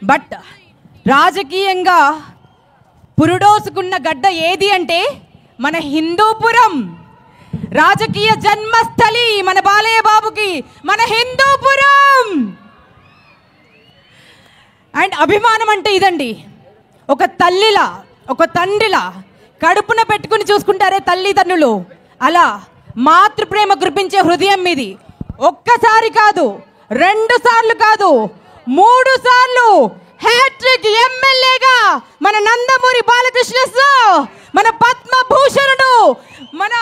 But రాజకీయంగా పురుడోసుకున్న గడ్డ ఏది అంటే మన హిందూపురం. రాజకీయ జన్మస్థలి మన బాలయ్య బాబుకి మన హిందూపురం. అండ్ అభిమానం అంటే ఇదండి. ఒక తల్లిలా ఒక తండ్రిలా కడుపున పెట్టుకుని చూసుకుంటారే తల్లిదండ్రులు, అలా మాతృప్రేమ కురిపించే హృదయం మీది. ఒక్కసారి కాదు, 2 సార్లు కాదు, 3 సార్లు హ్యాట్రిక్ ఎమ్మెల్యేగా మన నందమూరి బాలకృష్ణ సార్, మన పద్మభూషణుడు, మన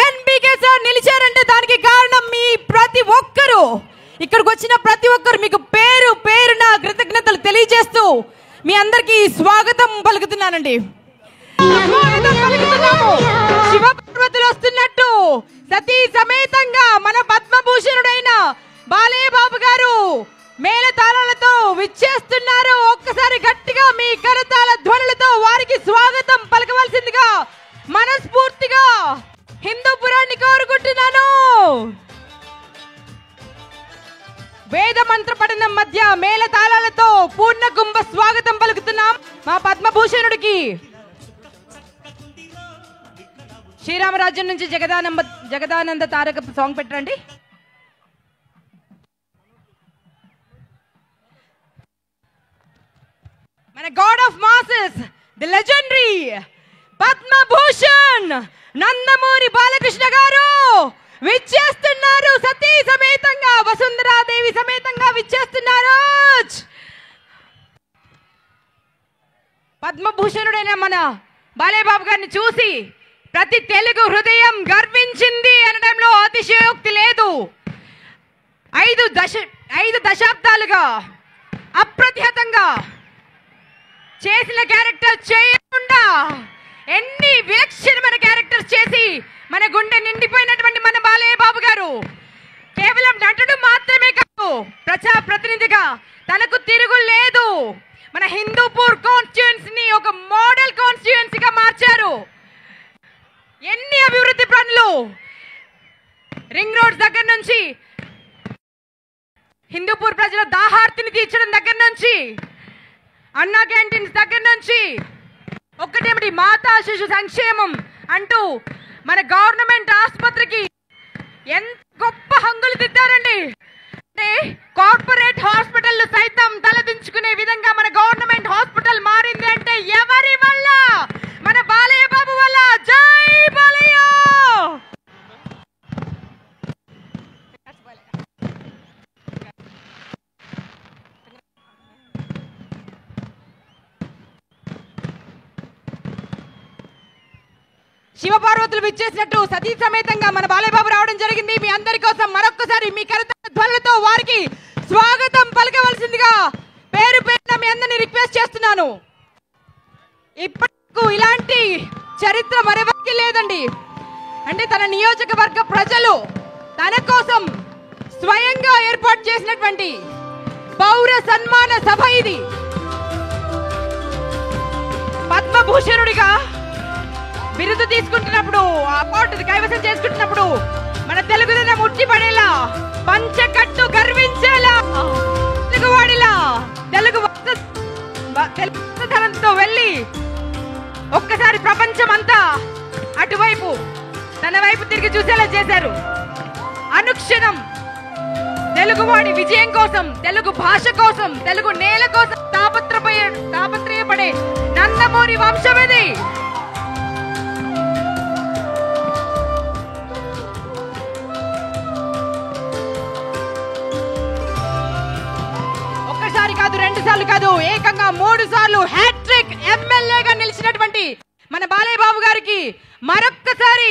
ఎన్బికే సార్ నిలిచారంటే దానికి కారణం మీ ప్రతి ఒక్కరు. ఇక్కడికి వచ్చిన ప్రతి ఒక్కరు మీకు పేరు పేరున కృతజ్ఞతలు తెలియజేస్తూ మీ అందరికీ స్వాగతం పలుకుతున్నానండి. శివపార్వతులు వస్తున్నట్టు సతీ సమేతంగా మన పద్మభూషణుడైన బాలయ్య బాబు గారు మేళతాళాలతో విచ్చేస్తున్నారు. ఒక్కసారి గట్టిగా మీ కరతాళ ధ్వనులతో వారికి స్వాగతం పలకవలసిందిగా మనస్ఫూర్తిగా హిందూపురాన్ని కోరుకుంటున్నాను. వేద మంత్ర పఠనం మధ్య మేళతాళాలతో పూర్ణ కుంభ స్వాగతం పలుకుతున్నాం మా పద్మభూషణుడికి. శ్రీరామరాజ్యం నుంచి జగదానంద తారక సాంగ్ పెట్టండి. మన God of masses, the legendary Padma Bhushan Nandamuri Balakrishna గారు విచ్చేస్తున్నారు. సతీ సమేతంగా, వసుంధరాదేవి సమేతంగా విచ్చేస్తున్నారు. పద్మభూషణుడైన మన బాలయ్య బాబు గారిని చూసి ప్రతి తెలుగు హృదయం గర్వించింది అనడంలో అతిశయోక్తి లేదు. 5 దశాబ్దాలుగా అప్రతిహతంగా చేసిన క్యారెక్టర్ చేయకుండా ఎన్ని విలక్షణమైన క్యారెక్టర్స్ చేసి మన గుండె నిండిపోయినటువంటి మన బాలయ్య బాబు గారు కేవలం నటుడు మాత్రమే కాదు, ప్రజా ప్రతినిధిగా తనకు తిరుగు లేదు. మన హిందూపూర్ కాన్స్టిట్యుయెన్సీని ఒక మోడల్ కాన్స్టిట్యుయెన్సీగా మార్చారు. ఎన్ని అభివృద్ధి పనులు, రింగ్ రోడ్స్ దగ్గర నుంచి, హిందూపూర్ ప్రజల దాహార్తిని తీర్చడం దగ్గర నుంచి, అన్నా క్యాంటీన్స్ దగ్గర నుంచి, ఒక్కటేమిటి మాతా శిశు సంక్షేమం అంటూ మన గవర్నమెంట్ ఆసుపత్రికి ఎంత గొప్ప హంగులు తిట్టారండి. అంటే కార్పొరేట్ హాస్పిటల్ సైతం తలదించుకునే విధంగా మన గవర్నమెంట్ హాస్పిటల్ మారింది అంటే ఎవరి వల్ల? మన బాలయ్య బాబు వల్ల. జై బాలయ్య. శివపార్వతులు విచ్చేసినట్టు సతీ సమేతంగా మన బాలయ్య బాబు రావడం జరిగింది. మీ అందరి కోసం మరొక్కసారి మీ కరతాళ ధ్వనులతో వారికి స్వాగతం పలకవలసిందిగా పేరు పేరున మీ అందరినీ రిక్వెస్ట్ చేస్తున్నాను. ఇప్పటికు ఇలాంటి చరిత్ర మరెవరికి లేదండి. అంటే తన నియోజకవర్గ ప్రజలు తన కోసం స్వయంగా ఏర్పాటు చేసినటువంటి పౌర సన్మాన సభ ఇది. పద్మభూషణుడిగా బిరుదు తీసుకుంటున్నప్పుడు, అవార్డు కైవసం చేసుకుంటున్నప్పుడు మన తెలుగుదనం ఉట్టిపడేలా, పంచకట్టు గర్వించేలా, తెలుగువాడిలా తెలుగుతనంతో వెళ్ళి ఒక్కసారి ప్రపంచం అంతా అటువైపు తన వైపు తిరిగి చూసేలా చేశారు. అనుక్షణం తెలుగువాడి విజయం కోసం, తెలుగు భాష కోసం, తెలుగు నేల కోసం తాపత్రయపడే నందమూరి వంశం ఇది. ఒక్కసారి కాదు, 2 సార్లు కాదు, ఏకంగా 3 సార్లు హ్యాట్రిక్ ఎమ్మెల్యేగా నిలిచినటువంటి మన బాలయ్య బాబు గారికి మరొక్కసారి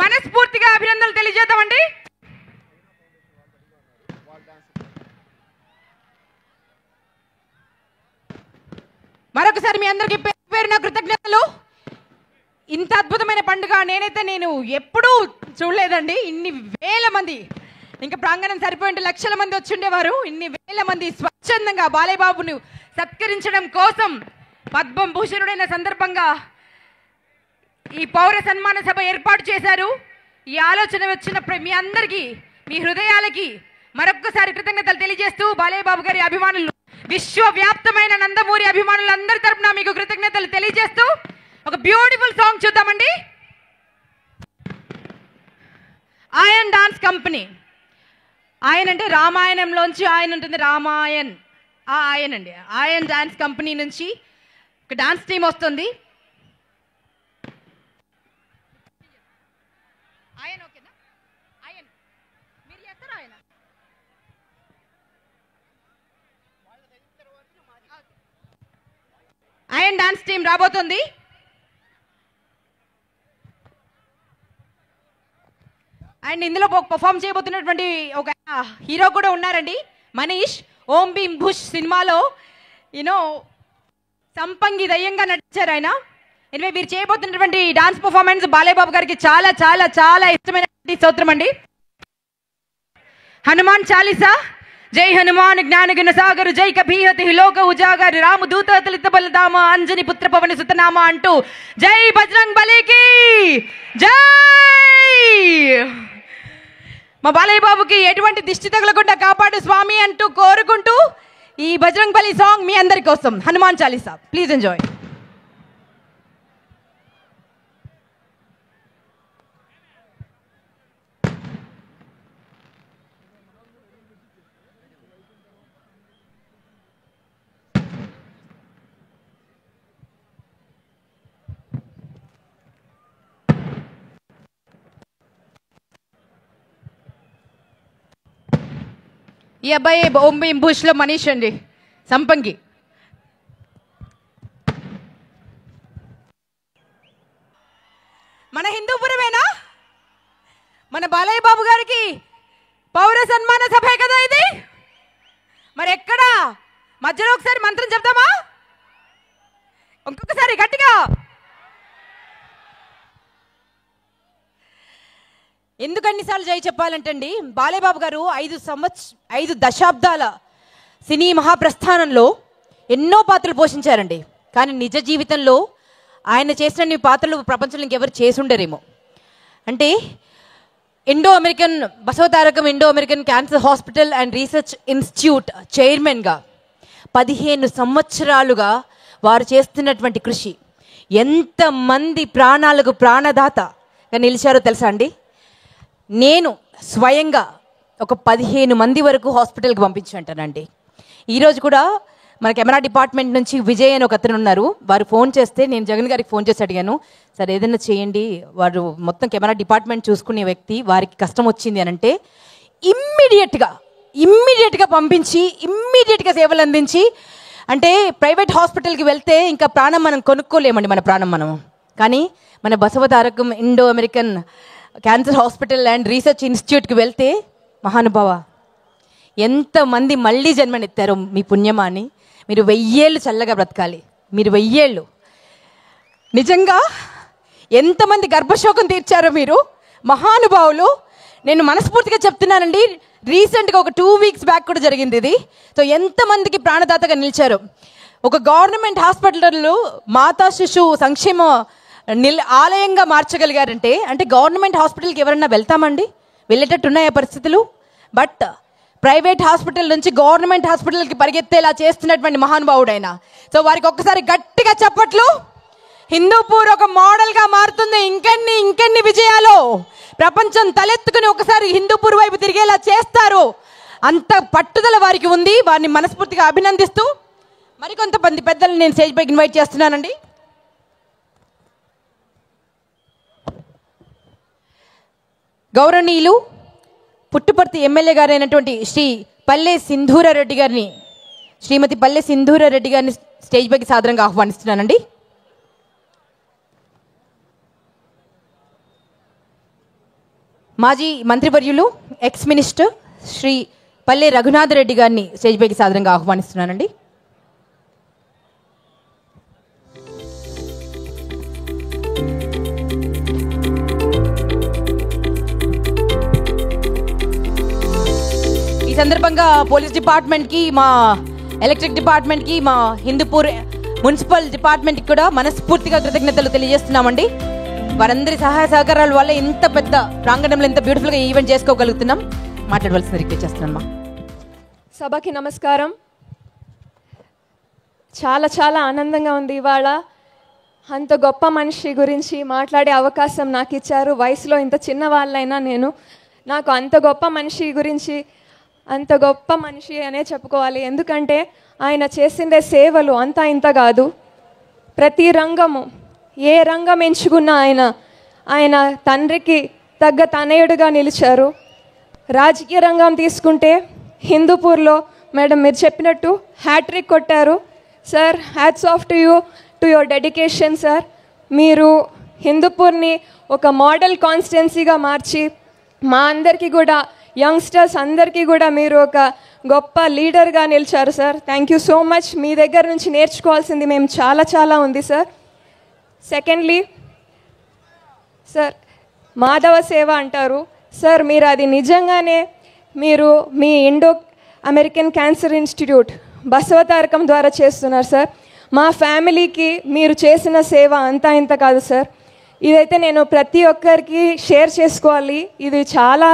మనస్ఫూర్తిగా అభినందనలు తెలియజేద్దామండి. మరొకసారి మీ అందరికీ పేరున కృతజ్ఞతలు. ఇంత అద్భుతమైన పండుగ నేను ఎప్పుడూ చూడలేదండి. ఇన్ని వేల మంది, ఇంకా ప్రాంగణం సరిపోయింటే లక్షల మంది వచ్చిండేవారు. ఇన్ని వేల మంది స్వచ్ఛందంగా బాలయ్య బాబును సత్కరించడం కోసం పద్మభూషణుడైన సందర్భంగా ఈ పౌర సన్మాన సభ ఏర్పాటు చేశారు. ఈ ఆలోచన వచ్చిన మీ అందరికీ, మీ హృదయాలకి మరొక్కసారి కృతజ్ఞతలు తెలియజేస్తూ బాలయ్య బాబు గారి అభిమానులు విశ్వవ్యాప్తమైన నందమూరి అభిమానులందరి తరపున మీకు కృతజ్ఞతలు తెలియజేస్తూ ఒక బ్యూటిఫుల్ సాంగ్ చూద్దామండి. ఆయన్ డాన్స్ కంపెనీ. ఆయన అంటే రామాయణంలోంచి ఆయన ఉంటుంది, రామాయణ్. ఆయన అండి, ఆయన్ డాన్స్ కంపెనీ నుంచి ఒక డాన్స్ టీం వస్తుంది. ఆయన ఓకేనా? ఆయన మీరు చేస్తారా? ఆయన ఆయన్ డాన్స్ టీం రాబోతుంది. అండ్ ఇందులో పర్ఫామ్ చేయబోతున్నటువంటి ఒక హీరో కూడా ఉన్నారండి, మనీష్. ఓం భీమ్ భుష్ సినిమాలో సంపంగి దయ్యంగా నటించారు ఆయన. ఎనివే మీరు చేయబోతున్నటువంటి డాన్స్ పర్ఫార్మెన్స్ బాలయ్య బాబు గారికి చాలా చాలా చాలా ఇష్టమైనటువంటి స్తోత్రం అండి. హనుమాన్ చాలీసా. జై హనుమాన్ జ్ఞాన గుణ సాగరు జై కభీహతి లోక ఉజాగర్ రాము దూత తలిత బలదామ అంజని పుత్ర పవన సుతనామ అంటూ జై బజరంగ్ బలికి జై. మా బాలయ్య బాబుకి ఎటువంటి దిష్టి తగలకుండా కాపాడు స్వామి అంటూ కోరుకుంటూ ఈ బజరంగ్ బలి సాంగ్ మీ అందరి కోసం, హనుమాన్ చాలీసా. Please enjoy. ఈ అబ్బాయి ఓం భీమ్ భుష్లో మనీష్ అండి, సంపంగి. మన హిందూపురమేనా? మన బాలయ్య బాబు గారికి పౌర సన్మాన సభే కదా ఇది. మరి ఎక్కడ మధ్యలో ఒకసారి మంత్రం చెప్తామా? ఇంకొకసారి గట్టిగా. ఎందుకు అన్నిసార్లు జై చెప్పాలంటండి, బాలయ్య బాబు గారు 5 దశాబ్దాల సినీ మహాప్రస్థానంలో ఎన్నో పాత్రలు పోషించారండి. కానీ నిజ జీవితంలో ఆయన చేసిన పాత్రలు ప్రపంచంలో ఇంకెవరు చేసుండరేమో. అంటే Basavatarakam Indo American cancer hospital and research institute చైర్మన్గా 15 సంవత్సరాలుగా వారు చేస్తున్నటువంటి కృషి ఎంతమంది ప్రాణాలకు ప్రాణదాతగా నిలిచారో తెలుసా అండి. నేను స్వయంగా ఒక 15 మంది వరకు హాస్పిటల్కి పంపించానంటానండి. ఈరోజు కూడా మన కెమెరా డిపార్ట్మెంట్ నుంచి విజయ్ అని ఒక అతను ఉన్నారు. వారు ఫోన్ చేస్తే నేను జగన్ గారికి ఫోన్ చేసి అడిగాను, సార్ ఏదైనా చేయండి, వారు మొత్తం కెమెరా డిపార్ట్మెంట్ చూసుకునే వ్యక్తి, వారికి కష్టం వచ్చింది అని అంటే ఇమ్మీడియట్గా పంపించి ఇమ్మీడియట్గా సేవలు అందించి. అంటే ప్రైవేట్ హాస్పిటల్కి వెళ్తే ఇంకా ప్రాణం మనం కొనుక్కోలేమండి, మన ప్రాణం మనం. కానీ మన Basavatarakam Indo American cancer hospital and research ఇన్స్టిట్యూట్కి వెళ్తే మహానుభావ ఎంతమంది మళ్ళీ జన్మనెత్తారో మీ పుణ్యమా అని. మీరు 1000 ఏళ్ళు చల్లగా బ్రతకాలి. మీరు 1000 ఏళ్ళు నిజంగా ఎంతమంది గర్భశోకం తీర్చారో మీరు మహానుభావులు. నేను మనస్ఫూర్తిగా చెప్తున్నానండి. రీసెంట్గా ఒక 2 వీక్స్ బ్యాక్ కూడా జరిగింది ఇది. సో ఎంతమందికి ప్రాణదాతగా నిలిచారు. ఒక గవర్నమెంట్ హాస్పిటల్లో మాతా శిశు సంక్షేమ ఆలయంగా మార్చగలిగారంటే అంటే గవర్నమెంట్ హాస్పిటల్కి ఎవరన్నా వెళ్తామండి? వెళ్ళేటట్టు ఉన్నాయా పరిస్థితులు? బట్ ప్రైవేట్ హాస్పిటల్ నుంచి గవర్నమెంట్ హాస్పిటల్కి పరిగెత్తేలా చేస్తున్నటువంటి మహానుభావుడైన. సో వారికి ఒక్కసారి గట్టిగా చప్పట్లు. హిందూపూర్ ఒక మోడల్గా మారుతుంది. ఇంకెన్ని విజయాలు ప్రపంచం తలెత్తుకుని ఒకసారి హిందూపూర్ వైపు తిరిగేలా చేస్తారు. అంత పట్టుదల వారికి ఉంది. వారిని మనస్ఫూర్తిగా అభినందిస్తూ మరికొంతమంది పెద్దలు నేను స్టేజ్ పైకి ఇన్వైట్ చేస్తున్నానండి. గౌరవనీయులు పుట్టుపర్తి ఎమ్మెల్యే గారైనటువంటి శ్రీమతి పల్లె సింధూరారెడ్డి గారిని స్టేజ్ పైకి సాదరంగా ఆహ్వానిస్తున్నానండి. మాజీ మంత్రివర్యులు ఎక్స్ మినిస్టర్ శ్రీ పల్లె రఘునాథ్ రెడ్డి గారిని స్టేజ్ పైకి సాదరంగా ఆహ్వానిస్తున్నానండి. ఈ సందర్భంగా పోలీస్ డిపార్ట్మెంట్కి, మా ఎలక్ట్రిక్ డిపార్ట్మెంట్కి, మా హిందూపూర్ మున్సిపల్ డిపార్ట్మెంట్కి కూడా మనస్ఫూర్తిగా కృతజ్ఞతలు తెలియజేస్తున్నామండి. వారందరి సహాయ సహకారాల వల్ల ఇంత పెద్ద ప్రాంగణంలో ఇంత బ్యూటిఫుల్గా ఈవెంట్ చేసుకోగలుగుతున్నాం. మాట్లాడవలసిన రిక్వెస్ట్ చేస్తున్నామ్మా. సభకి నమస్కారం. చాలా చాలా ఆనందంగా ఉంది. ఇవాళ అంత గొప్ప మనిషి గురించి మాట్లాడే అవకాశం నాకు ఇచ్చారు. వయసులో ఇంత చిన్న వాళ్ళైనా నాకు అంత గొప్ప మనిషి గురించి అంత గొప్ప మనిషి అనే చెప్పుకోవాలి. ఎందుకంటే ఆయన చేసిండే సేవలు అంతా ఇంత కాదు. ప్రతి రంగము, ఏ రంగం ఎంచుకున్నా ఆయన తండ్రికి తగ్గ తనయుడుగా నిలిచారు. రాజకీయ రంగం తీసుకుంటే హిందూపూర్లో మేడం మీరు చెప్పినట్టు హ్యాట్రిక్ కొట్టారు. Sir, hats off to you, to your dedication sir. మీరు హిందూపూర్ని ఒక మోడల్ కాన్స్టిట్యున్సీగా మార్చి మా అందరికీ కూడా, యంగ్స్టర్స్ అందరికీ కూడా మీరు ఒక గొప్ప లీడర్గా నిలిచారు sir. Thank you so much. మీ దగ్గర నుంచి నేర్చుకోవాల్సింది మేము చాలా చాలా ఉంది సార్. సెకండ్లీ సార్, మాధవ సేవ అంటారు సార్. మీరు అది నిజంగానే మీరు మీ Indo American cancer institute Basavatarakam ద్వారా చేస్తున్నారు సార్. మా ఫ్యామిలీకి మీరు చేసిన సేవ అంతా ఇంత కాదు సార్. ఇదైతే నేను ప్రతి ఒక్కరికి షేర్ చేసుకోవాలి. ఇది చాలా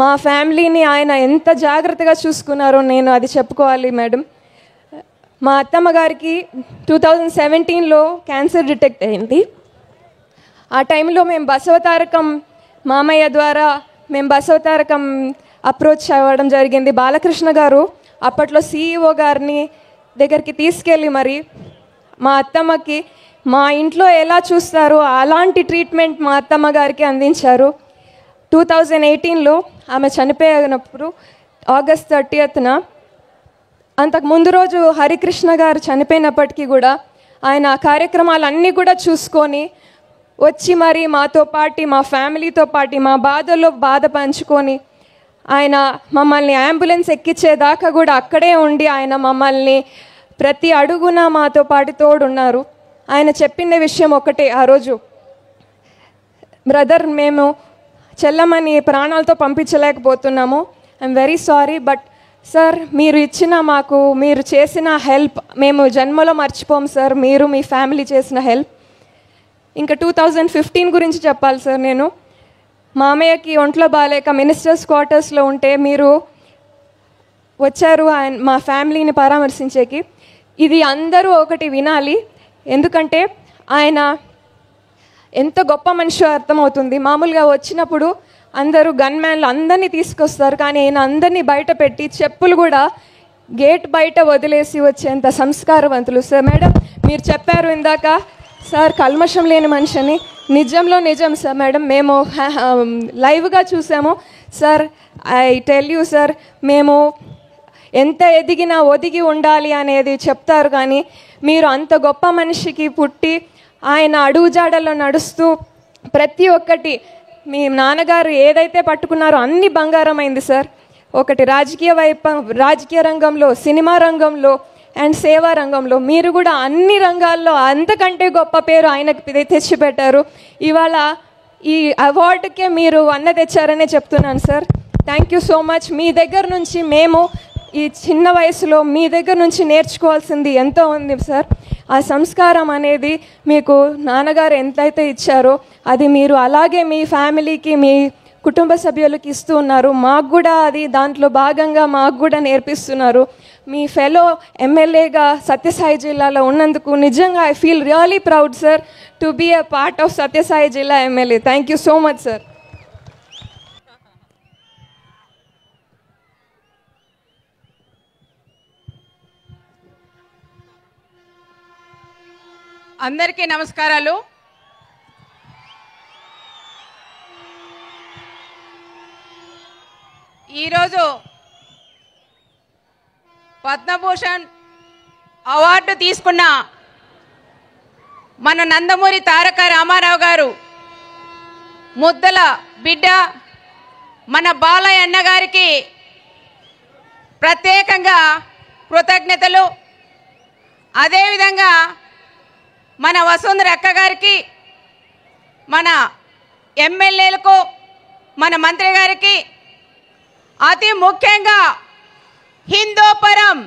మా ఫ్యామిలీని ఆయన ఎంత జాగ్రత్తగా చూసుకున్నారో నేను అది చెప్పుకోవాలి మేడం. మా అత్తమ్మ గారికి 2017లో క్యాన్సర్ డిటెక్ట్ అయింది. ఆ టైంలో మేము బసవతారకం మామయ్య ద్వారా మేము బసవతారకం అప్రోచ్ అవ్వడం జరిగింది. బాలకృష్ణ గారు అప్పట్లో CEO గారిని దగ్గరికి తీసుకెళ్ళి మరి మా అత్తమ్మకి మా ఇంట్లో ఎలా చూస్తారో అలాంటి ట్రీట్మెంట్ మా అత్తమ్మ గారికి అందించారు. 2018లో ఆమె చనిపోయినప్పుడు ఆగస్ట్ 30న, అంతకు ముందు రోజు హరికృష్ణ గారు చనిపోయినప్పటికీ కూడా ఆయన ఆ కార్యక్రమాలన్నీ కూడా చూసుకొని వచ్చి మరి మాతో పాటు, మా ఫ్యామిలీతో పాటు మా బాధల్లో బాధ పంచుకొని ఆయన మమ్మల్ని అంబులెన్స్ ఎక్కించేదాకా కూడా అక్కడే ఉండి ఆయన మమ్మల్ని ప్రతి అడుగున మాతో పాటు తోడున్నారు. ఆయన చెప్పిన విషయం ఒకటే ఆ రోజు, బ్రదర్ మేము చెల్లమ్మని ప్రాణాలతో పంపించలేకపోతున్నాము, I'm very sorry, but sir మీరు ఇచ్చిన మాకు మీరు చేసిన హెల్ప్ మేము జన్మలో మర్చిపోము సార్, మీరు మీ ఫ్యామిలీ చేసిన హెల్ప్. ఇంకా 2015 గురించి చెప్పాలి సార్. నేను మామయ్యకి ఒంట్లో బాగాలేక మినిస్టర్స్ క్వార్టర్స్లో ఉంటే మీరు వచ్చారు మా ఫ్యామిలీని పరామర్శించేకి. ఇది అందరూ ఒకటి వినాలి, ఎందుకంటే ఆయన ఎంత గొప్ప మనిషో అర్థమవుతుంది. మామూలుగా వచ్చినప్పుడు అందరూ గన్మ్యాన్లు అందరినీ తీసుకొస్తారు, కానీ ఆయన అందరినీ బయట పెట్టి చెప్పులు కూడా గేట్ బయట వదిలేసి వచ్చేంత సంస్కారవంతులు సార్. మేడం మీరు చెప్పారు ఇందాక సార్ కల్మషం లేని మనిషిని, నిజంలో నిజం సార్. మేడం మేము లైవ్గా చూసాము sir. I tell you sir, మేము ఎంత ఎదిగినా ఒదిగి ఉండాలి అనేది చెప్తారు, కానీ మీరు అంత గొప్ప మనిషికి పుట్టి ఆయన అడుగుజాడల్లో నడుస్తూ ప్రతి ఒక్కటి మీ నాన్నగారు ఏదైతే పట్టుకున్నారో అన్ని బంగారం అయింది సార్. ఒకటి రాజకీయ రంగంలో, సినిమా రంగంలో అండ్ సేవా రంగంలో మీరు కూడా అన్ని రంగాల్లో అంతకంటే గొప్ప పేరు ఆయనకు తెచ్చిపెట్టారు. ఇవాళ ఈ అవార్డుకే మీరు అన్న తెచ్చారనే చెప్తున్నాను sir. Thank you so much. మీ దగ్గర నుంచి మేము ఈ చిన్న వయసులో మీ దగ్గర నుంచి నేర్చుకోవాల్సింది ఎంతో ఉంది సార్. ఆ సంస్కారం అనేది మీకు నాన్నగారు ఎంతైతే ఇచ్చారో అది మీరు అలాగే మీ ఫ్యామిలీకి, మీ కుటుంబ సభ్యులకి ఇస్తూ ఉన్నారు. మాకు కూడా అది దాంట్లో భాగంగా మాకు కూడా నేర్పిస్తున్నారు. మీ ఫెలో ఎమ్మెల్యేగా సత్యసాయి జిల్లాలో ఉన్నందుకు నిజంగా I feel really proud sir to be a part of Sathya Sai జిల్లా MLA. Thank you so much sir. అందరికీ నమస్కారాలు. ఈరోజు పద్మభూషణ్ అవార్డు తీసుకున్న మన నందమూరి తారక రామారావు గారు ముద్దల బిడ్డ మన బాలయ్య అన్న గారికి ప్రత్యేకంగా కృతజ్ఞతలు. అదేవిధంగా మన వసుంధర అక్క గారికి, మన ఎమ్మెల్యేలకు, మన మంత్రి గారికి, అతి ముఖ్యంగా హిందూపురం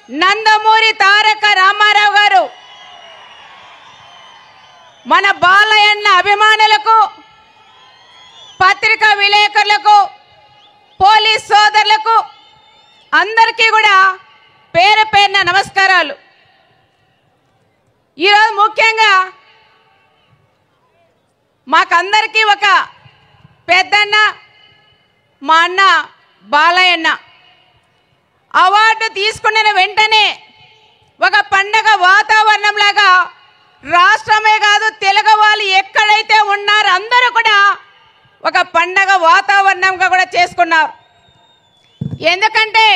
నందమూరి తారక రామారావు గారు మన బాలయ్యన్న అభిమానులకు, పత్రికా విలేకరులకు, పోలీస్ సోదరులకు అందరికీ కూడా పేరు పేరున నమస్కారాలు. ఈరోజు ముఖ్యంగా మాకందరికీ ఒక పెద్దన్న, మా అన్న బాలయ్యన్న అవార్డు తీసుకున్న వెంటనే ఒక పండగ వాతావరణం లాగా రాష్ట్రమే కాదు తెలుగు వాళ్ళు ఎక్కడైతే ఉన్నారో అందరూ కూడా ఒక పండగ వాతావరణంగా కూడా చేసుకున్నారు. ఎందుకంటే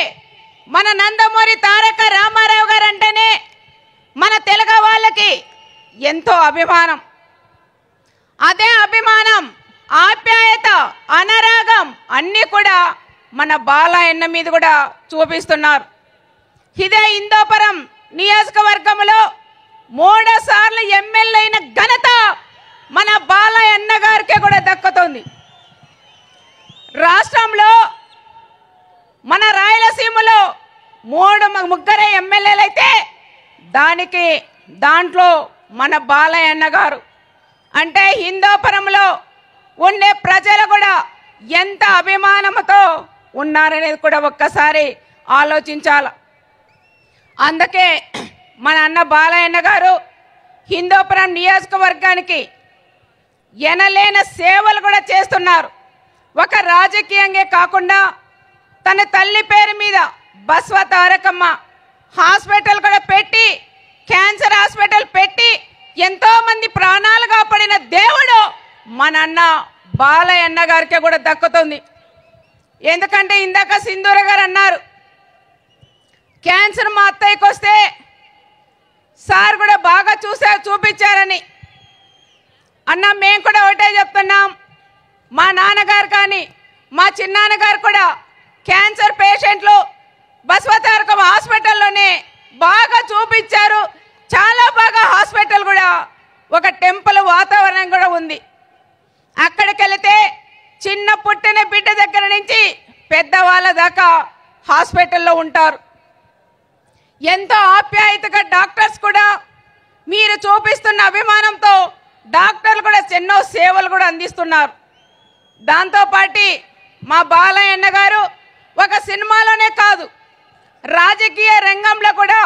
మన నందమూరి తారక రామారావు గారు అంటేనే మన తెలుగు వాళ్ళకి ఎంతో అభిమానం. అదే అభిమానం, ఆప్యాయత, అనురాగం అన్నీ కూడా మన బాలయ్యన్న మీద కూడా చూపిస్తున్నారు. ఇదే హిందూపురం నియోజకవర్గంలో 3 సార్లు ఎమ్మెల్యే అయిన ఘనత మన బాలయ్యన్న గారికే కూడా దక్కుతుంది. రాష్ట్రంలో మన రాయలసీమలో 3 ఎమ్మెల్యేలు అయితే దాంట్లో మన బాలయ్యన్న గారు అంటే హిందూపురంలో ఉండే ప్రజలు కూడా ఎంత అభిమానంతో ఉన్నారనేది కూడా ఒక్కసారి ఆలోచించాలి. అందుకే మన అన్న బాలయ్యన్న గారు హిందూపురం నియోజకవర్గానికి ఎనలేని సేవలు కూడా చేస్తున్నారు. ఒక రాజకీయంగా కాకుండా తన తల్లి పేరు మీద బస్వ తారకమ్మ హాస్పిటల్ కూడా పెట్టి, క్యాన్సర్ హాస్పిటల్ పెట్టి ఎంతో మంది ప్రాణాలు కాపాడిన దేవుడు మన అన్న బాలయ్యన్న గారికి కూడా దక్కుతుంది. ఎందుకంటే ఇందాక సింధూర గారు అన్నారు క్యాన్సర్ మా అత్తయ్యకి వస్తే సార్ కూడా బాగా చూపించారని. అన్న మేము కూడా ఒకటే చెప్తున్నాం, మా నాన్నగారు కానీ మా చిన్నాన్నగారు కూడా క్యాన్సర్ పేషెంట్లు బసవతారకం హాస్పిటల్లోనే బాగా చూపించారు. చాలా బాగా హాస్పిటల్ కూడా ఒక టెంపుల్ వాతావరణం కూడా ఉంది. అక్కడికి వెళితే చిన్న పుట్టిన బిడ్డ దగ్గర నుంచి పెద్దవాళ్ళ దాకా హాస్పిటల్లో ఉంటారు. ఎంతో ఆప్యాయతగా డాక్టర్స్ కూడా మీరు చూపిస్తున్న అభిమానంతో డాక్టర్లు కూడా ఎన్నో సేవలు కూడా అందిస్తున్నారు. దాంతోపాటు మా బాలయ్యన్న గారు ఒక సినిమాలోనే కాదు రాజకీయ రంగంలో కూడా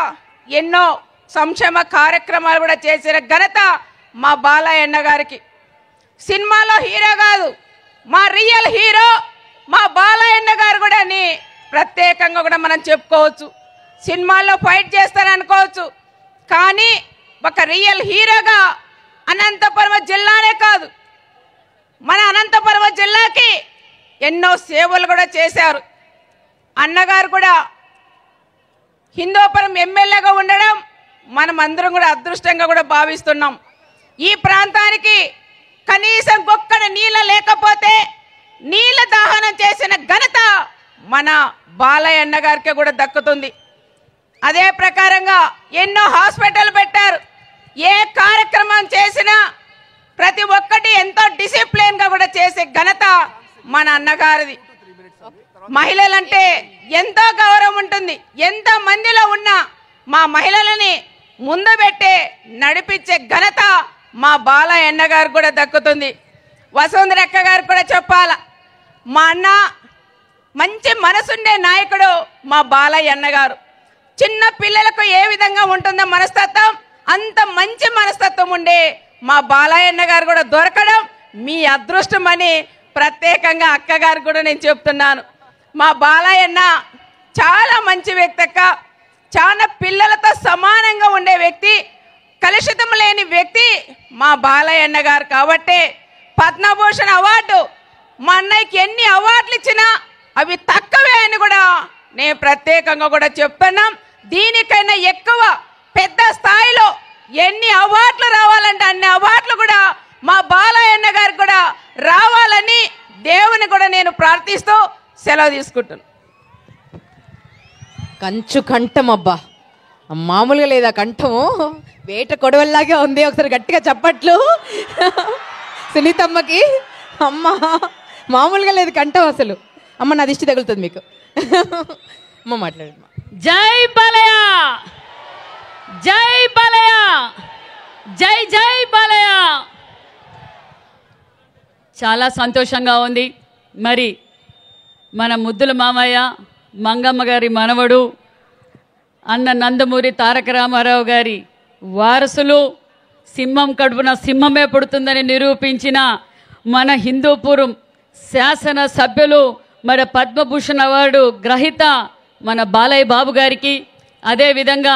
ఎన్నో సంక్షేమ కార్యక్రమాలు కూడా చేసిన ఘనత మా బాలయ్యన్న గారికి. సినిమాలో హీరో కాదు, మా రియల్ హీరో మా బాలయ్యన్న గారు కూడా అని ప్రత్యేకంగా కూడా మనం చెప్పుకోవచ్చు. సినిమాల్లో ఫైట్ చేస్తారనుకోవచ్చు, కానీ ఒక రియల్ హీరోగా అనంతపురం జిల్లానే కాదు మన అనంతపురం జిల్లాకి ఎన్నో సేవలు కూడా చేశారు. అన్నగారు కూడా హిందూపురం ఎమ్మెల్యేగా ఉండడం మనం అందరం కూడా అదృష్టంగా కూడా భావిస్తున్నాం. ఈ ప్రాంతానికి కనీసం ఒక్కడ నీళ్ళ లేకపోతే నీళ్ళ దాహనం చేసిన ఘనత మన బాలయ్యన్న గారికి కూడా దక్కుతుంది. అదే ప్రకారంగా ఎన్నో హాస్పిటల్ పెట్టారు. ఏ కార్యక్రమం చేసినా ప్రతి ఒక్కటి ఎంతో డిసిప్లిన్గా కూడా చేసే ఘనత మన అన్నగారిది. మహిళలంటే ఎంతో గౌరవం ఉంటుంది. ఎంత మందిలో ఉన్నా మా మహిళలని ముందు పెట్టే నడిపించే ఘనత మా బాలయ్యన్న గారు కూడా దక్కుతుంది. వసుంధరక్క గారు కూడా చెప్పాల, మా అన్న మంచి మనసుండే నాయకుడు మా బాలయ్యన్న గారు. చిన్న పిల్లలకు ఏ విధంగా ఉంటుందో మనస్తత్వం, అంత మంచి మనస్తత్వం ఉండే మా బాలయ్యన్న గారు కూడా దొరకడం మీ అదృష్టం అని ప్రత్యేకంగా అక్కగారు కూడా నేను చెప్తున్నాను. మా బాలయ్యన్న చాలా మంచి వ్యక్తి అక్క, చాలా పిల్లలతో సమానంగా ఉండే వ్యక్తి, కలుషితం లేని వ్యక్తి మా బాలయ్యన్న గారు. కాబట్టి పద్మభూషణ్ అవార్డు మా అన్నయ్యకి ఎన్ని అవార్డులు ఇచ్చినా అవి తక్కువే అని కూడా నేను ప్రత్యేకంగా కూడా చెప్తున్నాం. దీనికైనా ఎక్కువ పెద్ద స్థాయిలో ఎన్ని అవార్డులు రావాలంటే అన్ని అవార్డులు కూడా మా బాలయ్యన్న గారికి కూడా రావాలని దేవుని కూడా నేను ప్రార్థిస్తూ సెలవు తీసుకుంటున్నాను. కంచు కంఠం అబ్బా, మామూలుగా లేదా కంఠము, వేట కొడవల్లాగే ఉంది. ఒకసారి గట్టిగా చప్పట్లు సునీతమ్మకి. అమ్మ మామూలుగా లేదు కంఠం అసలు. అమ్మ నా దిష్టి తగులుతుంది మీకు. అమ్మ మాట్లాడమ్మా. జై బాలయ్య, జై బాలయ్య, జై జై బాలయ్య. చాలా సంతోషంగా ఉంది. మరి మన ముద్దుల మామయ్య మంగమ్మ గారి మనవడు అన్న నందమూరి తారక రామారావు గారి వారసులు, సింహం కడుపున సింహమే పుడుతుందని నిరూపించిన మన హిందూపురం శాసన సభ్యులు, మరి పద్మభూషణ్ అవార్డు గ్రహీత మన బాలయ్య బాబు గారికి, అదేవిధంగా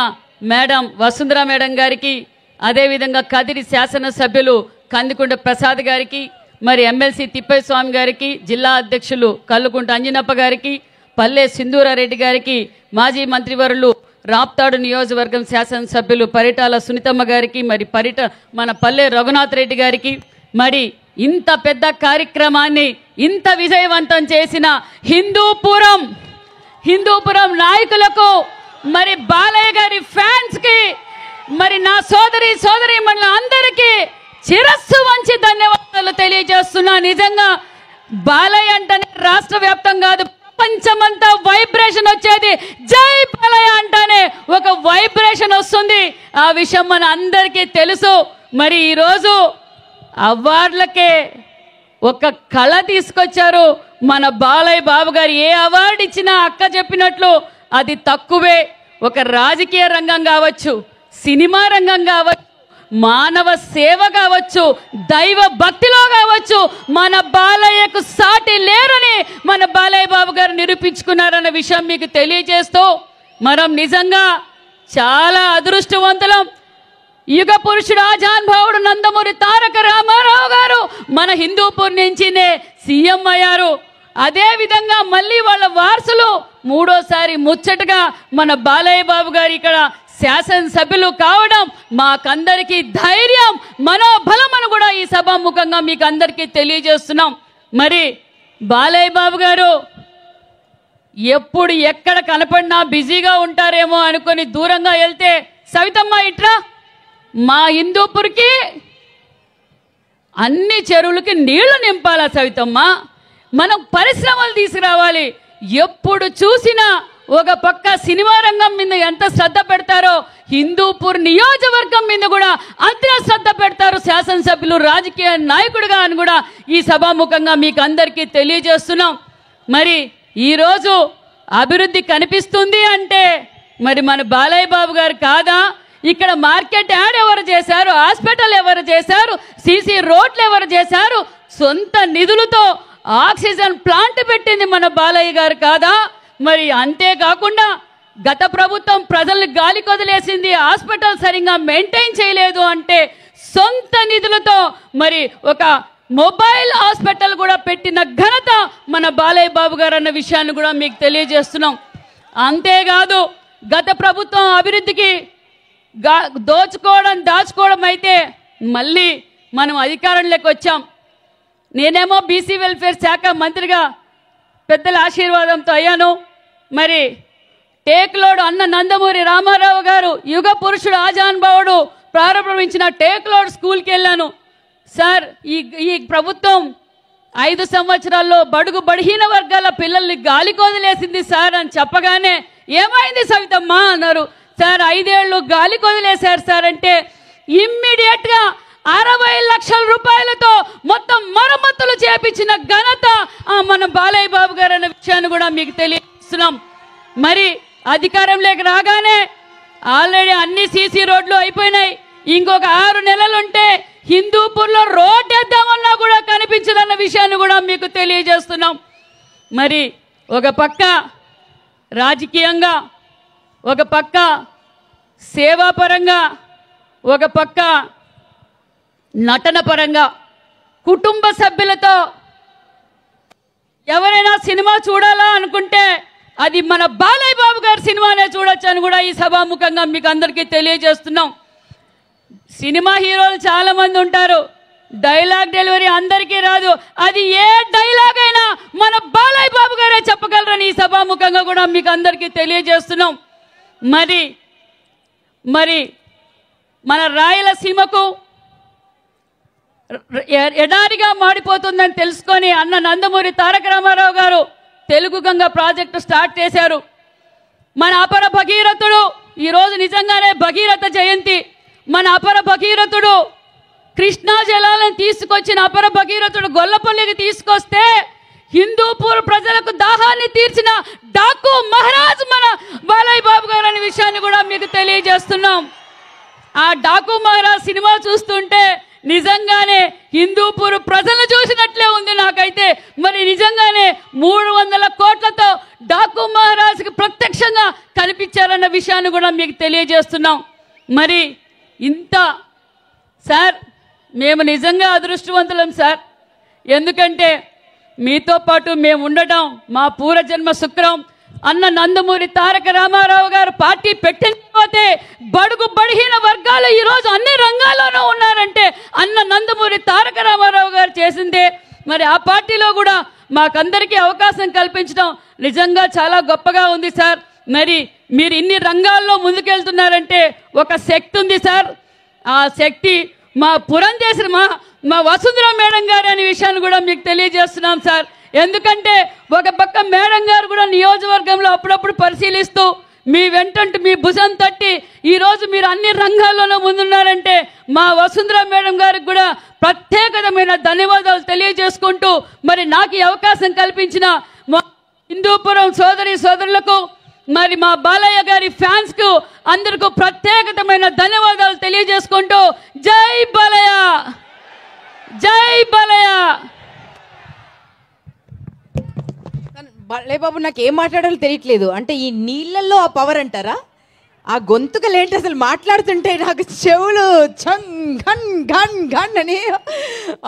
మేడం వసుంధర మేడం గారికి, అదేవిధంగా కదిరి శాసనసభ్యులు కందికుంట ప్రసాద్ గారికి, మరి ఎమ్మెల్సీ తిప్పయ్య స్వామి గారికి, జిల్లా అధ్యక్షులు కల్లుకుంట అంజనప్ప గారికి, పల్లె సింధూరారెడ్డి గారికి, మాజీ మంత్రివర్యులు రాప్తాడు నియోజకవర్గం శాసనసభ్యులు పరిటాల సునీతమ్మ గారికి, మరి మన పల్లె రఘునాథ్ రెడ్డి గారికి, మరి ఇంత పెద్ద కార్యక్రమాన్ని ఇంత విజయవంతం చేసిన హిందూపురం నాయకులకు, మరి బాలయ్య గారి ఫ్యాన్స్కి, మరి నా సోదరి మన అందరికీ శిరస్సు వంచి ధన్యవాదాలు తెలియజేస్తున్నా. నిజంగా బాలయ్య అంటేనే రాష్ట్ర వ్యాప్తం కాదు, ప్రపంచమంతా వైబ్రేషన్ వచ్చేది. జై బాలయ్య అంటానే ఒక వైబ్రేషన్ వస్తుంది. ఆ విషయం మన అందరికీ తెలుసు. మరి ఈరోజు అవార్డులకే ఒక కళ తీసుకొచ్చారు మన బాలయ్య బాబు గారు. ఏ అవార్డు ఇచ్చినా అక్క చెప్పినట్లు అది తక్కువే. ఒక రాజకీయ రంగం కావచ్చు, సినిమా రంగం కావచ్చు, మానవ సేవ కావచ్చు, దైవ భక్తిలో కావచ్చు, మన బాలయ్యకు సాటి లేరని మన బాలయ్య బాబు గారు నిరూపించుకున్నారన్న విషయం మీకు తెలియజేస్తూ, మనం నిజంగా చాలా అదృష్టవంతులం. యుగ పురుషుడు ఆజానుభావుడు నందమూరి తారక రామారావు గారు మన హిందూపూర్ నుంచినే సీఎం అయ్యారు. అదే విధంగా మళ్ళీ వాళ్ళ వారసులు మూడోసారి ముచ్చటగా మన బాలయ్య బాబు గారు ఇక్కడ శాసనసభ్యులు కావడం మాకందరికీ ధైర్యం, మనోబలం అని కూడా ఈ సభాముఖంగా మీకు అందరికీ తెలియజేస్తున్నాం. మరి బాలయ్య బాబు గారు ఎప్పుడు ఎక్కడ కనపడినా బిజీగా ఉంటారేమో అనుకొని దూరంగా వెళ్తే, సవితమ్మ ఇట్రా, మా హిందూపూర్కి అన్ని చెరువులకి నీళ్లు నింపాలా సవితమ్మ, మనం పరిశ్రమలు తీసుకురావాలి. ఎప్పుడు చూసినా ఒక పక్క సినిమా రంగం మీద ఎంత శ్రద్ధ పెడతారో, హిందూపూర్ నియోజకవర్గం మీద కూడా అంతే శ్రద్ధ పెడతారు శాసనసభ్యులు, రాజకీయ నాయకుడిగా అని కూడా ఈ సభాముఖంగా మీకు అందరికీ తెలియజేస్తున్నాం. మరి ఈరోజు అభివృద్ధి కనిపిస్తుంది అంటే మరి మన బాలయ్య బాబు గారు కాదా? ఇక్కడ మార్కెట్ యార్డ్ ఎవరు చేశారు, హాస్పిటల్ ఎవరు చేశారు, సీసీ రోడ్లు ఎవరు చేశారు, సొంత నిధులతో ఆక్సిజన్ ప్లాంట్ పెట్టింది మన బాలయ్య గారు కాదా? మరి అంతేకాకుండా గత ప్రభుత్వం ప్రజల్ని గాలి కొదిలేసింది, హాస్పిటల్ సరిగ్గా మెయింటైన్ చేయలేదు అంటే సొంత నిధులతో మరి ఒక మొబైల్ హాస్పిటల్ కూడా పెట్టిన ఘనత మన బాలయ్య బాబు గారు అన్న విషయాన్ని కూడా మీకు తెలియజేస్తున్నాం. అంతేకాదు గత ప్రభుత్వం అభివృద్ధికి దాచుకోవడం అయితే మళ్ళీ మనం అధికారంలోకి వచ్చాం. నేనేమో బీసీ వెల్ఫేర్ శాఖ మంత్రిగా పెద్దల ఆశీర్వాదంతో అయ్యాను. మరి టేక్లోడ్ అన్న నందమూరి రామారావు గారు యుగ పురుషుడు ఆజానుభావుడు ప్రారంభించిన టేక్లోడ్ స్కూల్కి వెళ్ళాను. సార్ ఈ ప్రభుత్వం 5 సంవత్సరాల్లో బడుగు బడిహీన వర్గాల పిల్లల్ని గాలికి వదిలేసింది సార్ అని చెప్పగానే, ఏమైంది సవితమ్మ అన్నారు. సార్ 5 ఏళ్ళు గాలికి వదిలేశారు సార్ అంటే ఇమ్మీడియట్గా 60 లక్షల రూపాయలతో మొత్తం మరమ్మతులు చేపించిన ఘనత మన బాలయ్య బాబు గారు అనే విషయాన్ని కూడా మీకు తెలియజేస్తున్నాం. మరి అధికారంలోకి రాగానే ఆల్రెడీ అన్ని సీసీ రోడ్లు అయిపోయినాయి. ఇంకొక 6 నెలలుంటే హిందూపూర్లో రోడ్ వేద్దామన్నా కూడా కనిపించదన్న విషయాన్ని కూడా మీకు తెలియజేస్తున్నాం. మరి ఒక పక్క రాజకీయంగా, ఒక పక్క సేవాపరంగా, ఒక పక్క నటన పరంగా కుటుంబ సభ్యులతో ఎవరైనా సినిమా చూడాలా అనుకుంటే అది మన బాలయ్య బాబు గారి సినిమానే చూడొచ్చు అని కూడా ఈ సభాముఖంగా మీకు అందరికీ తెలియజేస్తున్నాం. సినిమా హీరోలు చాలా మంది ఉంటారు, డైలాగ్ డెలివరీ అందరికీ రాదు. అది ఏ డైలాగ్ అయినా మన బాలయ్య బాబు గారే చెప్పగలరని ఈ సభాముఖంగా కూడా మీకు అందరికీ తెలియజేస్తున్నాం. మరి మన రాయలసీమకు ఎడారిగా మాడిపోతుందని తెలుసుకొని అన్న నందమూరి తారక రామారావు గారు తెలుగు గంగ ప్రాజెక్టు స్టార్ట్ చేశారు. మన అపర భగీరథుడు ఈరోజు నిజంగానే భగీరథ జయంతి. మన అపర భగీరథుడు కృష్ణా జలాలను తీసుకొచ్చిన అపర భగీరథుడు గొల్లపల్లికి తీసుకొస్తే హిందూపూర్ ప్రజలకు దాహాన్ని తీర్చిన డాకు మహారాజ్ మన బాలయ్య బాబు గారు అనే విషయాన్ని కూడా మీకు తెలియజేస్తున్నాం. ఆ డాకు మహారాజ్ సినిమా చూస్తుంటే నిజంగానే హిందూపూర్ ప్రజలు చూసినట్లే ఉంది నాకైతే. మరి నిజంగానే 300 కోట్లతో డాకు మహారాజ్కి ప్రత్యక్షంగా కనిపించారన్న విషయాన్ని కూడా మీకు తెలియజేస్తున్నాం. మరి ఇంత సార్ మేము నిజంగా అదృష్టవంతులం సార్. ఎందుకంటే మీతో పాటు మేము ఉండటం మా పూర్వజన్మ శుక్రం. అన్న నందమూరి తారక రామారావు గారు పార్టీ పెట్టిన తర్వాతే బడుగు బడిహీన వర్గాలు ఈరోజు అన్ని రంగాల్లోనూ ఉన్నారంటే అన్న నందమూరి తారక రామారావు గారు చేసిందే. మరి ఆ పార్టీలో కూడా మాకందరికీ అవకాశం కల్పించడం నిజంగా చాలా గొప్పగా ఉంది సార్. మరి మీరు ఇన్ని రంగాల్లో ముందుకెళ్తున్నారంటే ఒక శక్తి ఉంది సార్. ఆ శక్తి మా పురంధేశ్వరి మా వసుంధర మేడం గారు అనే విషయాన్ని కూడా మీకు తెలియజేస్తున్నాం సార్. ఎందుకంటే ఒక పక్క మేడం గారు కూడా నియోజకవర్గంలో అప్పుడప్పుడు పరిశీలిస్తూ మీ వెంటంటూ మీ భుజం తట్టి ఈరోజు మీరు అన్ని రంగాల్లోనూ ముందున్నారంటే మా వసుంధర మేడం గారికి కూడా ప్రత్యేకమైన ధన్యవాదాలు తెలియజేసుకుంటూ మరి నాకు ఈ అవకాశం కల్పించిన మా హిందూపురం సోదరులకు మరి మా బాలయ్య గారి ఫ్యాన్స్కు అందరికీ ప్రత్యేకమైన ధన్యవాదాలు తెలియజేసుకుంటూ జై బాలయ్య, జై బాలయ్య. బాలయ్య బాబు నాకు ఏం మాట్లాడాలో తెలియట్లేదు. అంటే ఈ నీళ్ళల్లో ఆ పవర్ అంటారా? ఆ గొంతుకలు ఏంటి అసలు మాట్లాడుతుంటే నాకు చెవులు ఘన్ ఘన్ ఘన్ అని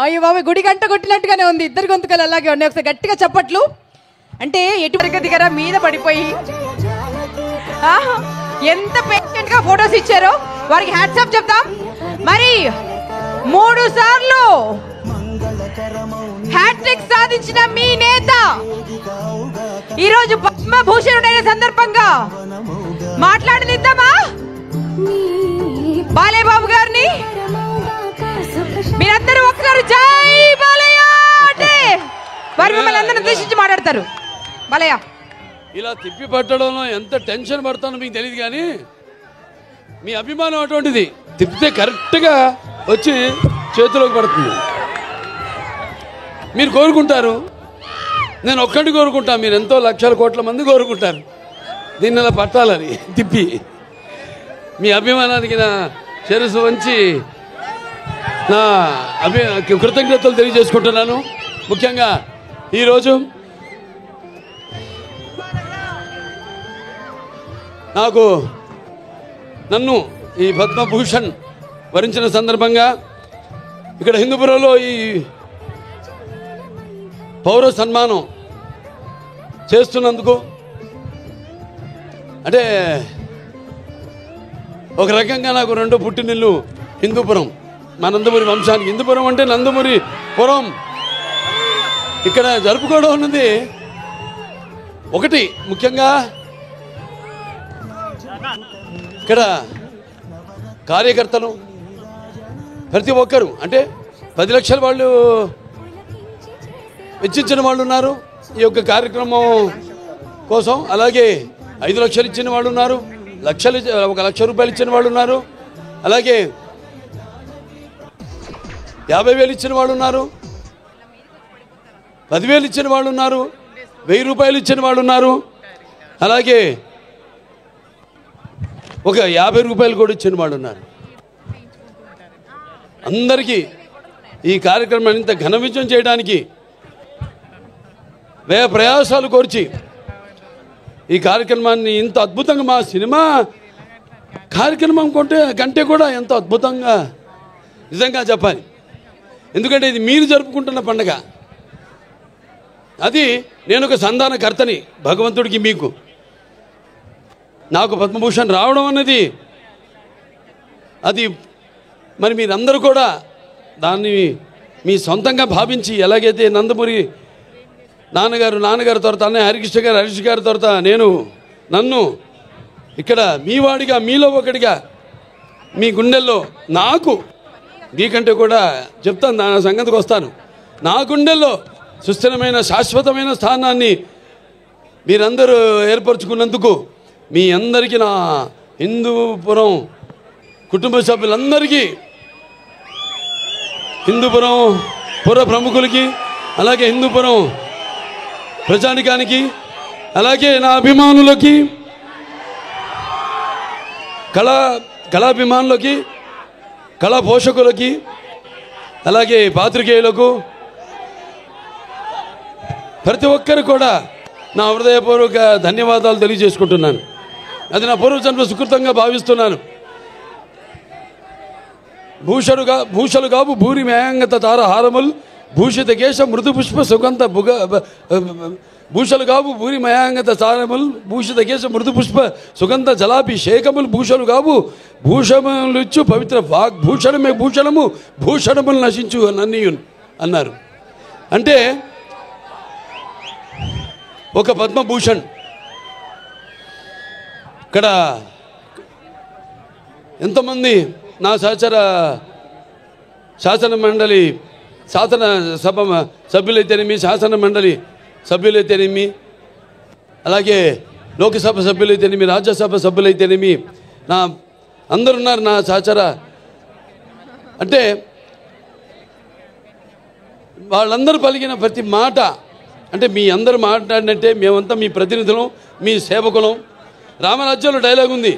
అయ్యో బాబు గుడి గంట కొట్టినట్టుగానే ఉంది. ఇద్దరు గొంతుకలు అలాగే ఉన్నాయి. ఒకసారి గట్టిగా చప్పట్లు. అంటే ఎటువంటి దగ్గర మీద పడిపోయి ఎంత పేషెంట్ గా ఫొటోస్ ఇచ్చారో వారికి హ్యాట్సాప్ చెప్తాం. మరి 3 సార్లు హ్యాట్రిక్ సాధించిన మీ నేత ఈరోజు పద్మభూషణుడైన సందర్భంగా మాట్లాడనిద్దామా బాలయ్య బాబు గారిని? మీరందరూ ఒకసారి జై బాలయ్య అంటే వారు మిమ్మల్ని అందరిని ఉద్దేశించి మాట్లాడతారు. బాలయ్య ఇలా తిప్పి పట్టడంలో ఎంత టెన్షన్ పడతానో మీకు తెలియదు, కానీ మీ అభిమానం అటువంటిది. తిప్పితే కరెక్ట్గా వచ్చి చేతిలోకి పడుతుంది. మీరు కోరుకుంటారు, నేను ఒక్కటి కోరుకుంటాను, మీరు ఎంతో లక్షల కోట్ల మంది కోరుకుంటారు దీన్ని ఇలా పట్టాలని. తిప్పి మీ అభిమానానికి నా శిరస్సు వంచి నా కృతజ్ఞతలు తెలియజేసుకుంటున్నాను. ముఖ్యంగా ఈరోజు నన్ను ఈ పద్మభూషణ్ వరించిన సందర్భంగా ఇక్కడ హిందూపురంలో ఈ పౌర సన్మానం చేస్తున్నందుకు అంటే ఒక రకంగా నాకు 2 పుట్టినిల్లు హిందూపురం, మా నందమూరి వంశానికి. హిందూపురం అంటే నందమూరి పురం. ఇక్కడ జరుపుకోవడం ఉన్నది ఒకటి. ముఖ్యంగా ఇక్కడ కార్యకర్తలు ప్రతి ఒక్కరు అంటే 10 లక్షల వాళ్ళు వెచ్చించిన వాళ్ళు ఉన్నారు ఈ యొక్క కార్యక్రమం కోసం. అలాగే 5 లక్షలు ఇచ్చిన వాళ్ళు ఉన్నారు, 1 లక్ష రూపాయలు ఇచ్చిన వాళ్ళు ఉన్నారు, అలాగే 50,000 ఇచ్చిన వాళ్ళు ఉన్నారు, 10,000 ఇచ్చిన వాళ్ళు ఉన్నారు, 1000 రూపాయలు ఇచ్చిన వాళ్ళు ఉన్నారు, అలాగే 50 రూపాయలు కూడా ఇచ్చిన వాళ్ళు ఉన్నారు. అందరికీ ఈ కార్యక్రమాన్ని ఇంత ఘన విజయం చేయడానికి వ్యయ ప్రయాసాలు కోర్చి ఈ కార్యక్రమాన్ని ఇంత అద్భుతంగా మా సినిమా కార్యక్రమం కంటే కూడా ఎంతో అద్భుతంగా నిజంగా చెప్పాలి. ఎందుకంటే ఇది మీరు జరుపుకుంటున్న పండుగ. అది నేను ఒక సంధానకర్తని భగవంతుడికి. మీకు నాకు పద్మభూషణ్ రావడం అన్నది అది మరి మీరందరూ కూడా దాన్ని మీ సొంతంగా భావించి, ఎలాగైతే నందమూరి నాన్నగారు తర్వాత అన్నయ్య హరీష్ గారి తర్వాత నన్ను ఇక్కడ మీ వాడిగా, మీలో ఒకటిగా, మీ గుండెల్లో నాకు మీకంటే కూడా చెప్తాను, నా సంగతికి వస్తాను, నా గుండెల్లో సుస్థిరమైన శాశ్వతమైన స్థానాన్ని మీరందరూ ఏర్పరచుకున్నందుకు మీ అందరికీ, నా హిందూపురం కుటుంబ సభ్యులందరికీ, హిందూపురం పుర ప్రముఖులకి, అలాగే హిందూపురం ప్రజానికానికి, అలాగే నా అభిమానులకి, కళాభిమానులకి కళా పోషకులకి, అలాగే పాత్రికేయులకు, ప్రతి ఒక్కరు కూడా నా హృదయపూర్వక ధన్యవాదాలు తెలియజేసుకుంటున్నాను. అది నా పూర్వజన్మ సుకృతంగా భావిస్తున్నాను. భూషలుగాబు భూరి మేయంగత తారహారముల్ భూషిత కేశ మృదు పుష్ప సుగంధ భూషలుగాబు భూరి మయాంగత తారముల్ భూషిత కేశ మృదు పుష్ప సుగంధ జలాభిషేకములు భూషలుగాబు భూషములిచ్చు పవిత్ర వాగ్భూషణమే భూషణము భూషణములు నశించు నన్నీయున్ అన్నారు. అంటే ఒక పద్మభూషణ్ ఇక్కడ ఎంతమంది నా శాసన మండలి శాసనసభ సభ్యులైతేనేమి, శాసన మండలి సభ్యులైతేనేమి, అలాగే లోకసభ సభ్యులైతేనేమి, రాజ్యసభ సభ్యులైతేనేమి, నా అందరున్నారు నా సహచర. అంటే వాళ్ళందరూ పలికిన ప్రతి మాట, అంటే మీ అందరూ మాట్లాడినట్టే మేమంతా మీ ప్రతినిధులం, మీ సేవకులం. రామరాజ్యంలో డైలాగ్ ఉంది,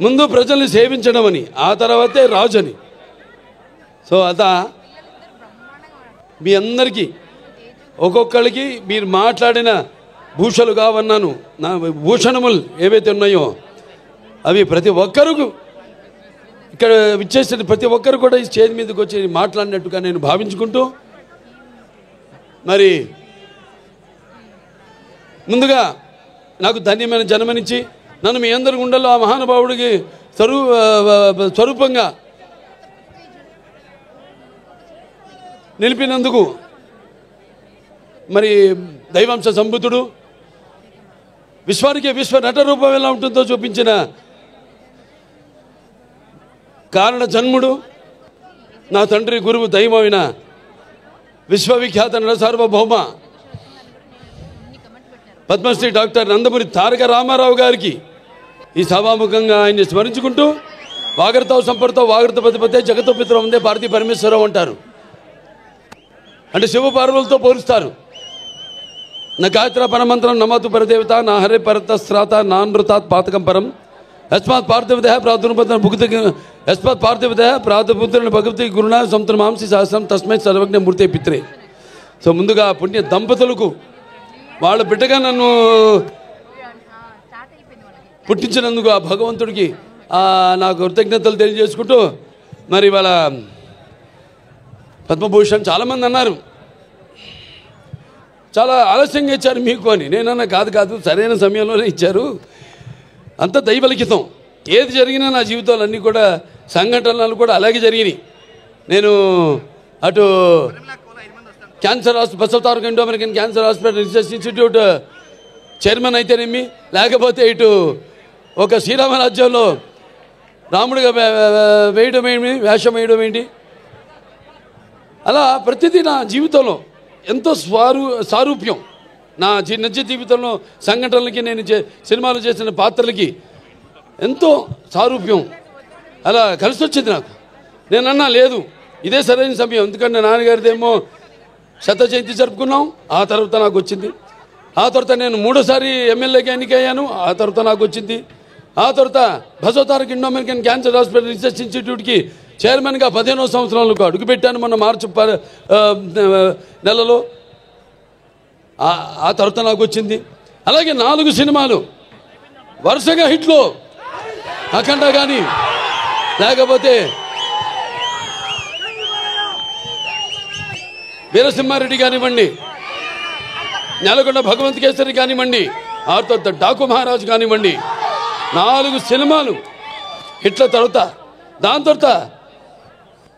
ముందు ప్రజల్ని సేవించడం అని, ఆ తర్వాతే రాజు అని. సో మీ అందరికీ ఒక్కొక్కరికి మీరు మాట్లాడిన భూషలు కావన్నాను, నా భూషణములు ఏవైతే ఉన్నాయో అవి ప్రతి ఒక్కరు ఇక్కడ విచ్చేసిన ప్రతి ఒక్కరు కూడా ఈ స్టేజ్ మీదకి వచ్చి మాట్లాడినట్టుగా నేను భావించుకుంటూ, మరి ముందుగా నాకు ధన్యమైన జన్మనిచ్చి నన్ను మీ అందరి గుండెల్లో ఆ మహానుభావుడికి స్వరూపంగా నిలిపినందుకు, మరి దైవాంశ సంభూతుడు, విశ్వానికి విశ్వ నట రూపం ఎలా ఉంటుందో చూపించిన కారణ జన్ముడు, నా తండ్రి గురువు దైవమైన విశ్వవిఖ్యాత నట సార్వభౌమ పద్మశ్రీ డాక్టర్ నందమూరి తారక రామారావు గారికి ఈ సభాముఖంగా ఆయన్ని స్మరించుకుంటూ, వాగర్తో సంపర్తో వాగర్త పతిపతే జగతో పితరం ఉందే భారతీ పరమేశ్వరరావు అంటారు. అంటే శివ పార్వలతో పోలుస్తారు. నా గాయత్ర పరమంత్రం నమతు పరదేవత నా హరే పరతస్రాత నానృతాత్ పాతకం పరం యస్మాత్ పార్థివదేహ ప్రాదుర్పద భుక్తి యస్మాత్ పార్థివదేహ ప్రాదుపుత్రుని భగవతి గురుణ సంతుల మాంసి సహస్రం తస్మై సర్వజ్ఞ మూర్తే పిత్రే. సో ముందుగా పుణ్య దంపతులకు వాళ్ళ బిడ్డగా నన్ను పుట్టించినందుకు ఆ భగవంతుడికి నాకు కృతజ్ఞతలు తెలియజేసుకుంటూ, మరి వాళ్ళ పద్మభూషణ్ చాలామంది అన్నారు చాలా ఆలస్యంగా ఇచ్చారు మీకు అని. నేనన్నా కాదు సరైన సమయంలోనే ఇచ్చారు, అంత దైవలిఖితం. ఏది జరిగినా నా జీవితంలో అన్నీ కూడా సంఘటనలు కూడా అలాగే జరిగినాయి. నేను అటు cancer Basavataraka Indo American cancer hospital research institute chairman అయితేనేమి, లేకపోతే ఇటు ఒక శ్రీరామరాజ్యంలో రాముడిగా వేయడం ఏంటి, వేషం వేయడం ఏంటి, అలా ప్రతిదీ నా జీవితంలో ఎంతో సారూప్యం. నా నిజ జీవితంలో సంఘటనలకి నేను సినిమాలు చేసిన పాత్రలకి ఎంతో సారూప్యం అలా కలిసి వచ్చింది నాకు. నేనన్నా లేదు ఇదే సరైన సమయం, ఎందుకంటే నాన్నగారిదేమో శత జయంతి జరుపుకున్నాం, ఆ తర్వాత నాకు వచ్చింది. ఆ తర్వాత నేను 3వ ఎమ్మెల్యేగా ఎన్నికయ్యాను, ఆ తర్వాత నాకు వచ్చింది. ఆ తర్వాత Basavataraka Indo American cancer hospital research ఇన్స్టిట్యూట్కి చైర్మన్గా 15వ సంవత్సరంలో అడుగుపెట్టాను మొన్న మార్చి నెలలో. ఆ తర్వాత నాకు వచ్చింది. అలాగే 4 సినిమాలు వరుసగా హిట్లు, అఖండ కానీ, లేకపోతే వీరసింహారెడ్డి కానివ్వండి, నెలకొండ భగవంత్ కేసరి కానివ్వండి, ఆ తర్వాత డాకు మహారాజు కానివ్వండి, 4 సినిమాలు హిట్ల తర్వాత దాని తర్వాత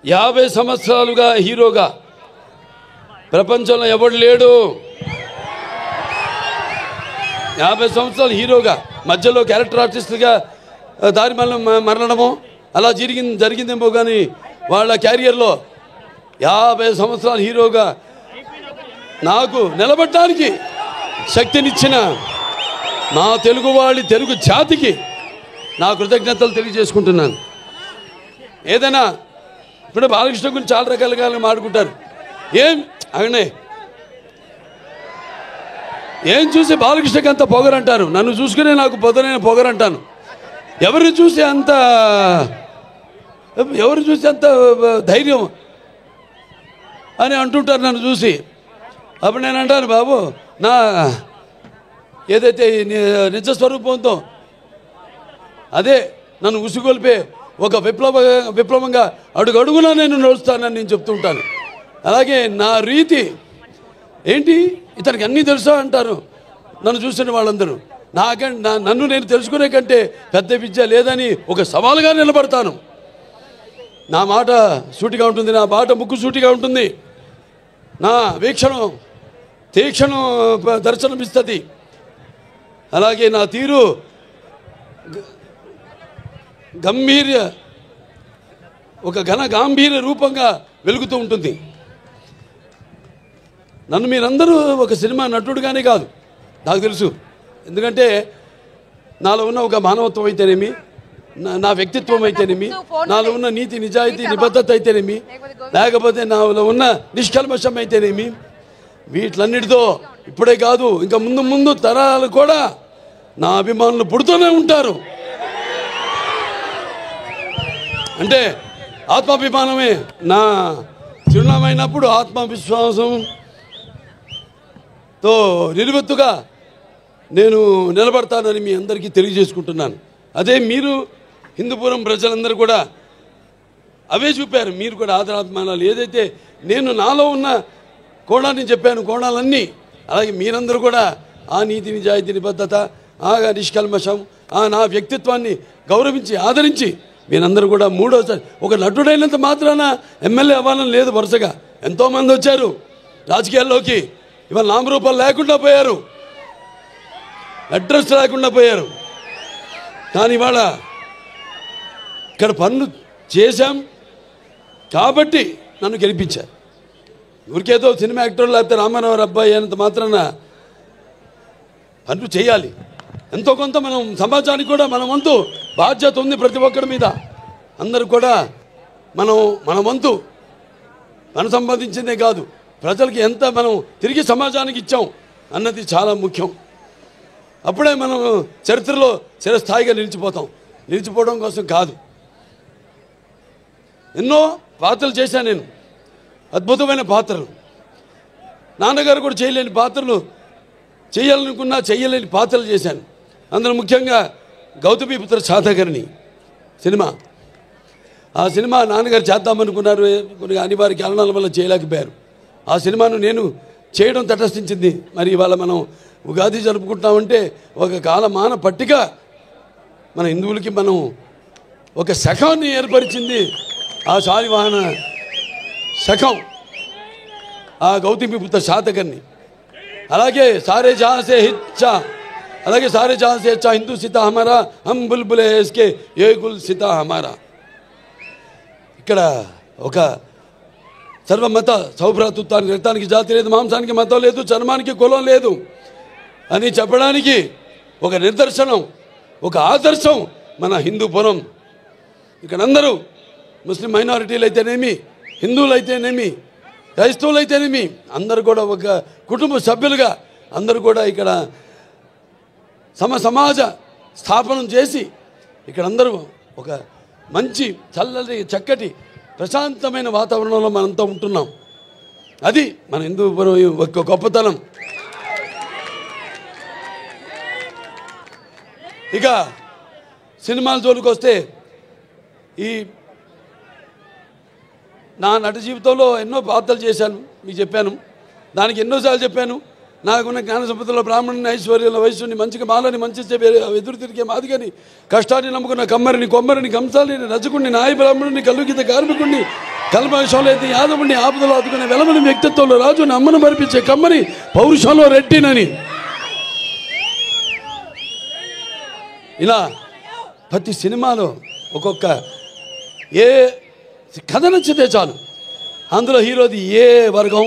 50 సంవత్సరాలుగా హీరోగా ప్రపంచంలో ఎవడు లేడు. 50 సంవత్సరాలు హీరోగా, మధ్యలో క్యారెక్టర్ ఆర్టిస్ట్గా దారి మరణమో అలా జరిగిందేమో కానీ వాళ్ళ క్యారియర్లో 50 సంవత్సరాలు హీరోగా నాకు నిలబడటానికి శక్తినిచ్చిన నా తెలుగు జాతికి నా కృతజ్ఞతలు తెలియజేసుకుంటున్నాను. ఏదైనా ఇప్పుడు బాలకృష్ణ గురించి చాలా రకాలుగా మాట్లాడుకుంటారు. ఏం చూసి బాలకృష్ణకి అంత పొగరంటారు, నన్ను చూసుకునే నాకు పొదనైన పొగరంటాను. ఎవరిని చూసి అంత ఎవరు చూసి అంత ధైర్యం అని అంటుంటారు నన్ను చూసి. అప్పుడు నేను అంటాను, బాబు నా ఏదైతే నిజస్వరూపంతో అదే నన్ను ఉసిగొల్పే ఒక విప్లవంగా అడుగడుగునా నేను నడుస్తానని నేను చెప్తుంటాను. అలాగే నా రీతి ఏంటి, ఇతనికి అన్నీ తెలుసా అంటారు నన్ను చూసిన వాళ్ళందరూ. నన్ను నేను తెలుసుకునే కంటే పెద్ద విద్య లేదని ఒక సవాలుగా నిలబడతాను. నా మాట సూటిగా ఉంటుంది, నా మాట ముక్కు సూటిగా ఉంటుంది, నా వీక్షణం తీక్షణం దర్శనమిస్తుంది. అలాగే నా తీరు ఒక గాంభీర్య రూపంగా వెలుగుతూ ఉంటుంది. నన్ను మీరందరూ ఒక సినిమా నటుడుగానే కాదు నాకు తెలుసు. ఎందుకంటే నాలో ఉన్న ఒక మానవత్వం అయితేనేమి, నా వ్యక్తిత్వం అయితేనేమి, నాలో ఉన్న నీతి నిజాయితీ నిబద్ధత అయితేనేమి, లేకపోతే నాలో ఉన్న నిష్కల్మషం అయితేనేమి, వీటిలన్నిటితో ఇప్పుడే కాదు ఇంకా ముందు తరాలు కూడా నా అభిమానులు పుడుతూనే ఉంటారు. అంటే ఆత్మాభిమానమే నా చిరునామైనప్పుడు ఆత్మవిశ్వాసంతో నిలువెత్తుగా నేను నిలబడతానని మీ అందరికీ తెలియజేసుకుంటున్నాను. అదే మీరు హిందూపురం ప్రజలందరూ కూడా అవే చూపారు. మీరు కూడా ఆదరాభిమానాలు ఏదైతే నేను నాలో ఉన్న కోణాన్ని చెప్పాను, కోణాలన్నీ అలాగే మీరందరూ కూడా ఆ నీతి నిజాయితీ నిబద్ధత, ఆ నిష్కల్మషం, ఆ నా వ్యక్తిత్వాన్ని గౌరవించి ఆదరించి మీరందరూ కూడా మూడోసారి ఒక నటుడైనంత మాత్రాన ఎమ్మెల్యే అవ్వాలని లేదు. వరుసగా ఎంతోమంది వచ్చారు రాజకీయాల్లోకి, ఇవాళ నామరూపాలు లేకుండా పోయారు, అడ్రస్ లేకుండా పోయారు. కానీ ఇవాళ ఇక్కడ పనులు చేశాం కాబట్టి నన్ను గెలిపించారు. ఊరికేదో సినిమా యాక్టర్ లేకపోతే రామారావు అబ్బాయి అయినంత మాత్రాన పనులు చేయాలి. ఎంతో కొంత మనం సమాజానికి కూడా మన వంతు బాధ్యత ఉంది ప్రతి ఒక్కరి మీద. అందరూ కూడా మన వంతు మనం సంపాదించిందే కాదు, ప్రజలకి ఎంత మనం తిరిగి సమాజానికి ఇచ్చాం అన్నది చాలా ముఖ్యం. అప్పుడే మనం చరిత్రలో చిరస్థాయిగా నిలిచిపోవడం కోసం కాదు. ఎన్నో పాత్రలు చేశాను నేను, అద్భుతమైన పాత్రలు. నాన్నగారు కూడా చేయలేని పాత్రలు, చేయాలనుకున్నా చేయలేని పాత్రలు చేశాను. అందులో ముఖ్యంగా గౌతమిపుత్ర శాతకర్ణి సినిమా. ఆ సినిమా నాన్నగారు చేద్దామనుకున్నారు, కొన్ని అనివార్య కారణాల వల్ల చేయలేకపోయారు. ఆ సినిమాను నేను చేయడం తటస్థించింది. మరి ఇవాళ మనం ఉగాది జరుపుకుంటామంటే ఒక కాలమాన పట్టిక మన హిందువులకి మనం ఒక శకాన్ని ఏర్పరిచింది. ఆ శాలివాహన శకం ఆ గౌతమిపుత్ర శాతకర్ణి. అలాగే సారే జహాసే హిచ్చా, అలాగే సారే జహాసే హెచ్చా హిందూ సీతా హమారా, హమ్ బుల్బులే ఇస్కే ఏ గుల్ సీతా హమారా. ఇక్కడ ఒక సర్వమత సౌభ్రాతృత్వానికి, రక్తానికి జాతి లేదు, మాంసానికి మతం లేదు, చర్మానికి కులం లేదు అని చెప్పడానికి ఒక నిదర్శనం, ఒక ఆదర్శం మన హిందూపురం. ఇక్కడ అందరూ ముస్లిం మైనారిటీలు అయితేనేమి, హిందువులు అయితేనేమి, క్రైస్తవులు అయితేనేమి, అందరూ కూడా ఒక కుటుంబ సభ్యులుగా అందరూ కూడా ఇక్కడ సమాజ స్థాపనం చేసి ఇక్కడ అందరూ ఒక మంచి చల్లని చక్కటి ప్రశాంతమైన వాతావరణంలో మనంతా ఉంటున్నాం. అది మన హిందూపురం ఒక గొప్పతనం. ఇక సినిమాల జోలికి వస్తే, ఈ నా నట జీవితంలో ఎన్నో పాత్రలు చేశాను, మీకు చెప్పాను. దానికి ఎన్నోసార్లు చెప్పాను. నాకున్న జ్ఞాన సంపదలో బ్రాహ్మణుని, ఐశ్వర్యంలో వైశ్యుని, మంచిగా మాలని, మంచి ఎదురు తిరిగే మాదిగని, కష్టాన్ని నమ్ముకున్న కమ్మరిని, కొమ్మరిని, కంసాలిని, రజకుడిని, నాయ బ్రాహ్మణుని, కల్లుగీత కార్మికుడిని, కల్మషంలో అయితే యాదవుడిని, ఆపదలో ఆదుకునే వెలమని, వ్యక్తిత్వంలో రాజుని, అమ్మను మరిపించే కమ్మని, పౌరుషంలో రెట్టినని, ఇలా ప్రతి సినిమాలో ఒక్కొక్క ఏ కథ నచ్చితే చాలు, అందులో హీరోది ఏ వర్గం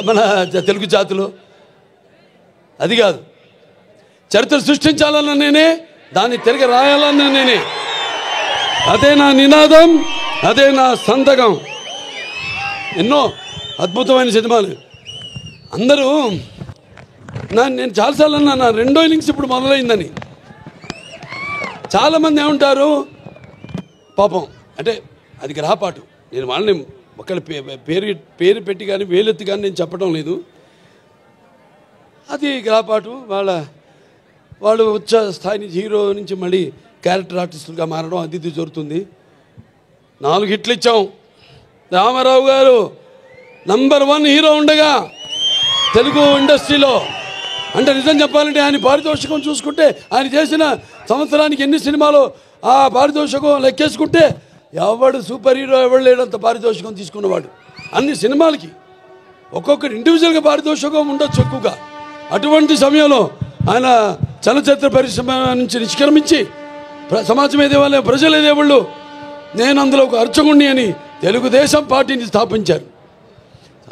మన తెలుగు జాతిలో అది కాదు. చరిత్ర సృష్టించాలన్న నేనే, దాన్ని తిరిగి రాయాలన్న నేనే. అదే నా నినాదం, అదే నా సంతకం. ఎన్నో అద్భుతమైన సినిమాలు. అందరూ నేను చాలాసార్లు అన్నా నా రెండో ఇన్నింగ్స్ ఇప్పుడు మొదలైందని. చాలామంది ఏమంటారు, పాపం అంటే అది గ్రహపాటు. నేను వాళ్ళని ఒకళ్ళ పేరు పెట్టి కానీ వేలెత్తి కానీ నేను చెప్పడం లేదు. అది గ్రహపాటు. వాళ్ళు ఉచ్చ స్థాయి నుంచి హీరో నుంచి మళ్ళీ క్యారెక్టర్ ఆర్టిస్టులుగా మారడం అది జరుగుతుంది. 4 హిట్లు ఇచ్చాం. రామారావు గారు నంబర్ 1 హీరో ఉండగా తెలుగు ఇండస్ట్రీలో, అంటే నిజం చెప్పాలంటే ఆయన పారితోషికం చూసుకుంటే ఆయన చేసిన సంవత్సరానికి ఎన్ని సినిమాలు ఆ పారితోషికం లెక్కేసుకుంటే ఎవడు సూపర్ హీరో ఎవడు లేడంత పారితోషికం తీసుకున్నవాడు. అన్ని సినిమాలకి ఒక్కొక్కటి ఇండివిజువల్గా పారితోషికం ఉండొచ్చు ఎక్కువగా. అటువంటి సమయంలో ఆయన చలనచిత్ర పరిశ్రమ నుంచి నిష్క్రమించి సమాజం ఏదేవాళ్ళ ప్రజలు ఏదేవాళ్ళు నేను అందులో ఒక అర్చకుణ్ణి అని తెలుగుదేశం పార్టీని స్థాపించారు.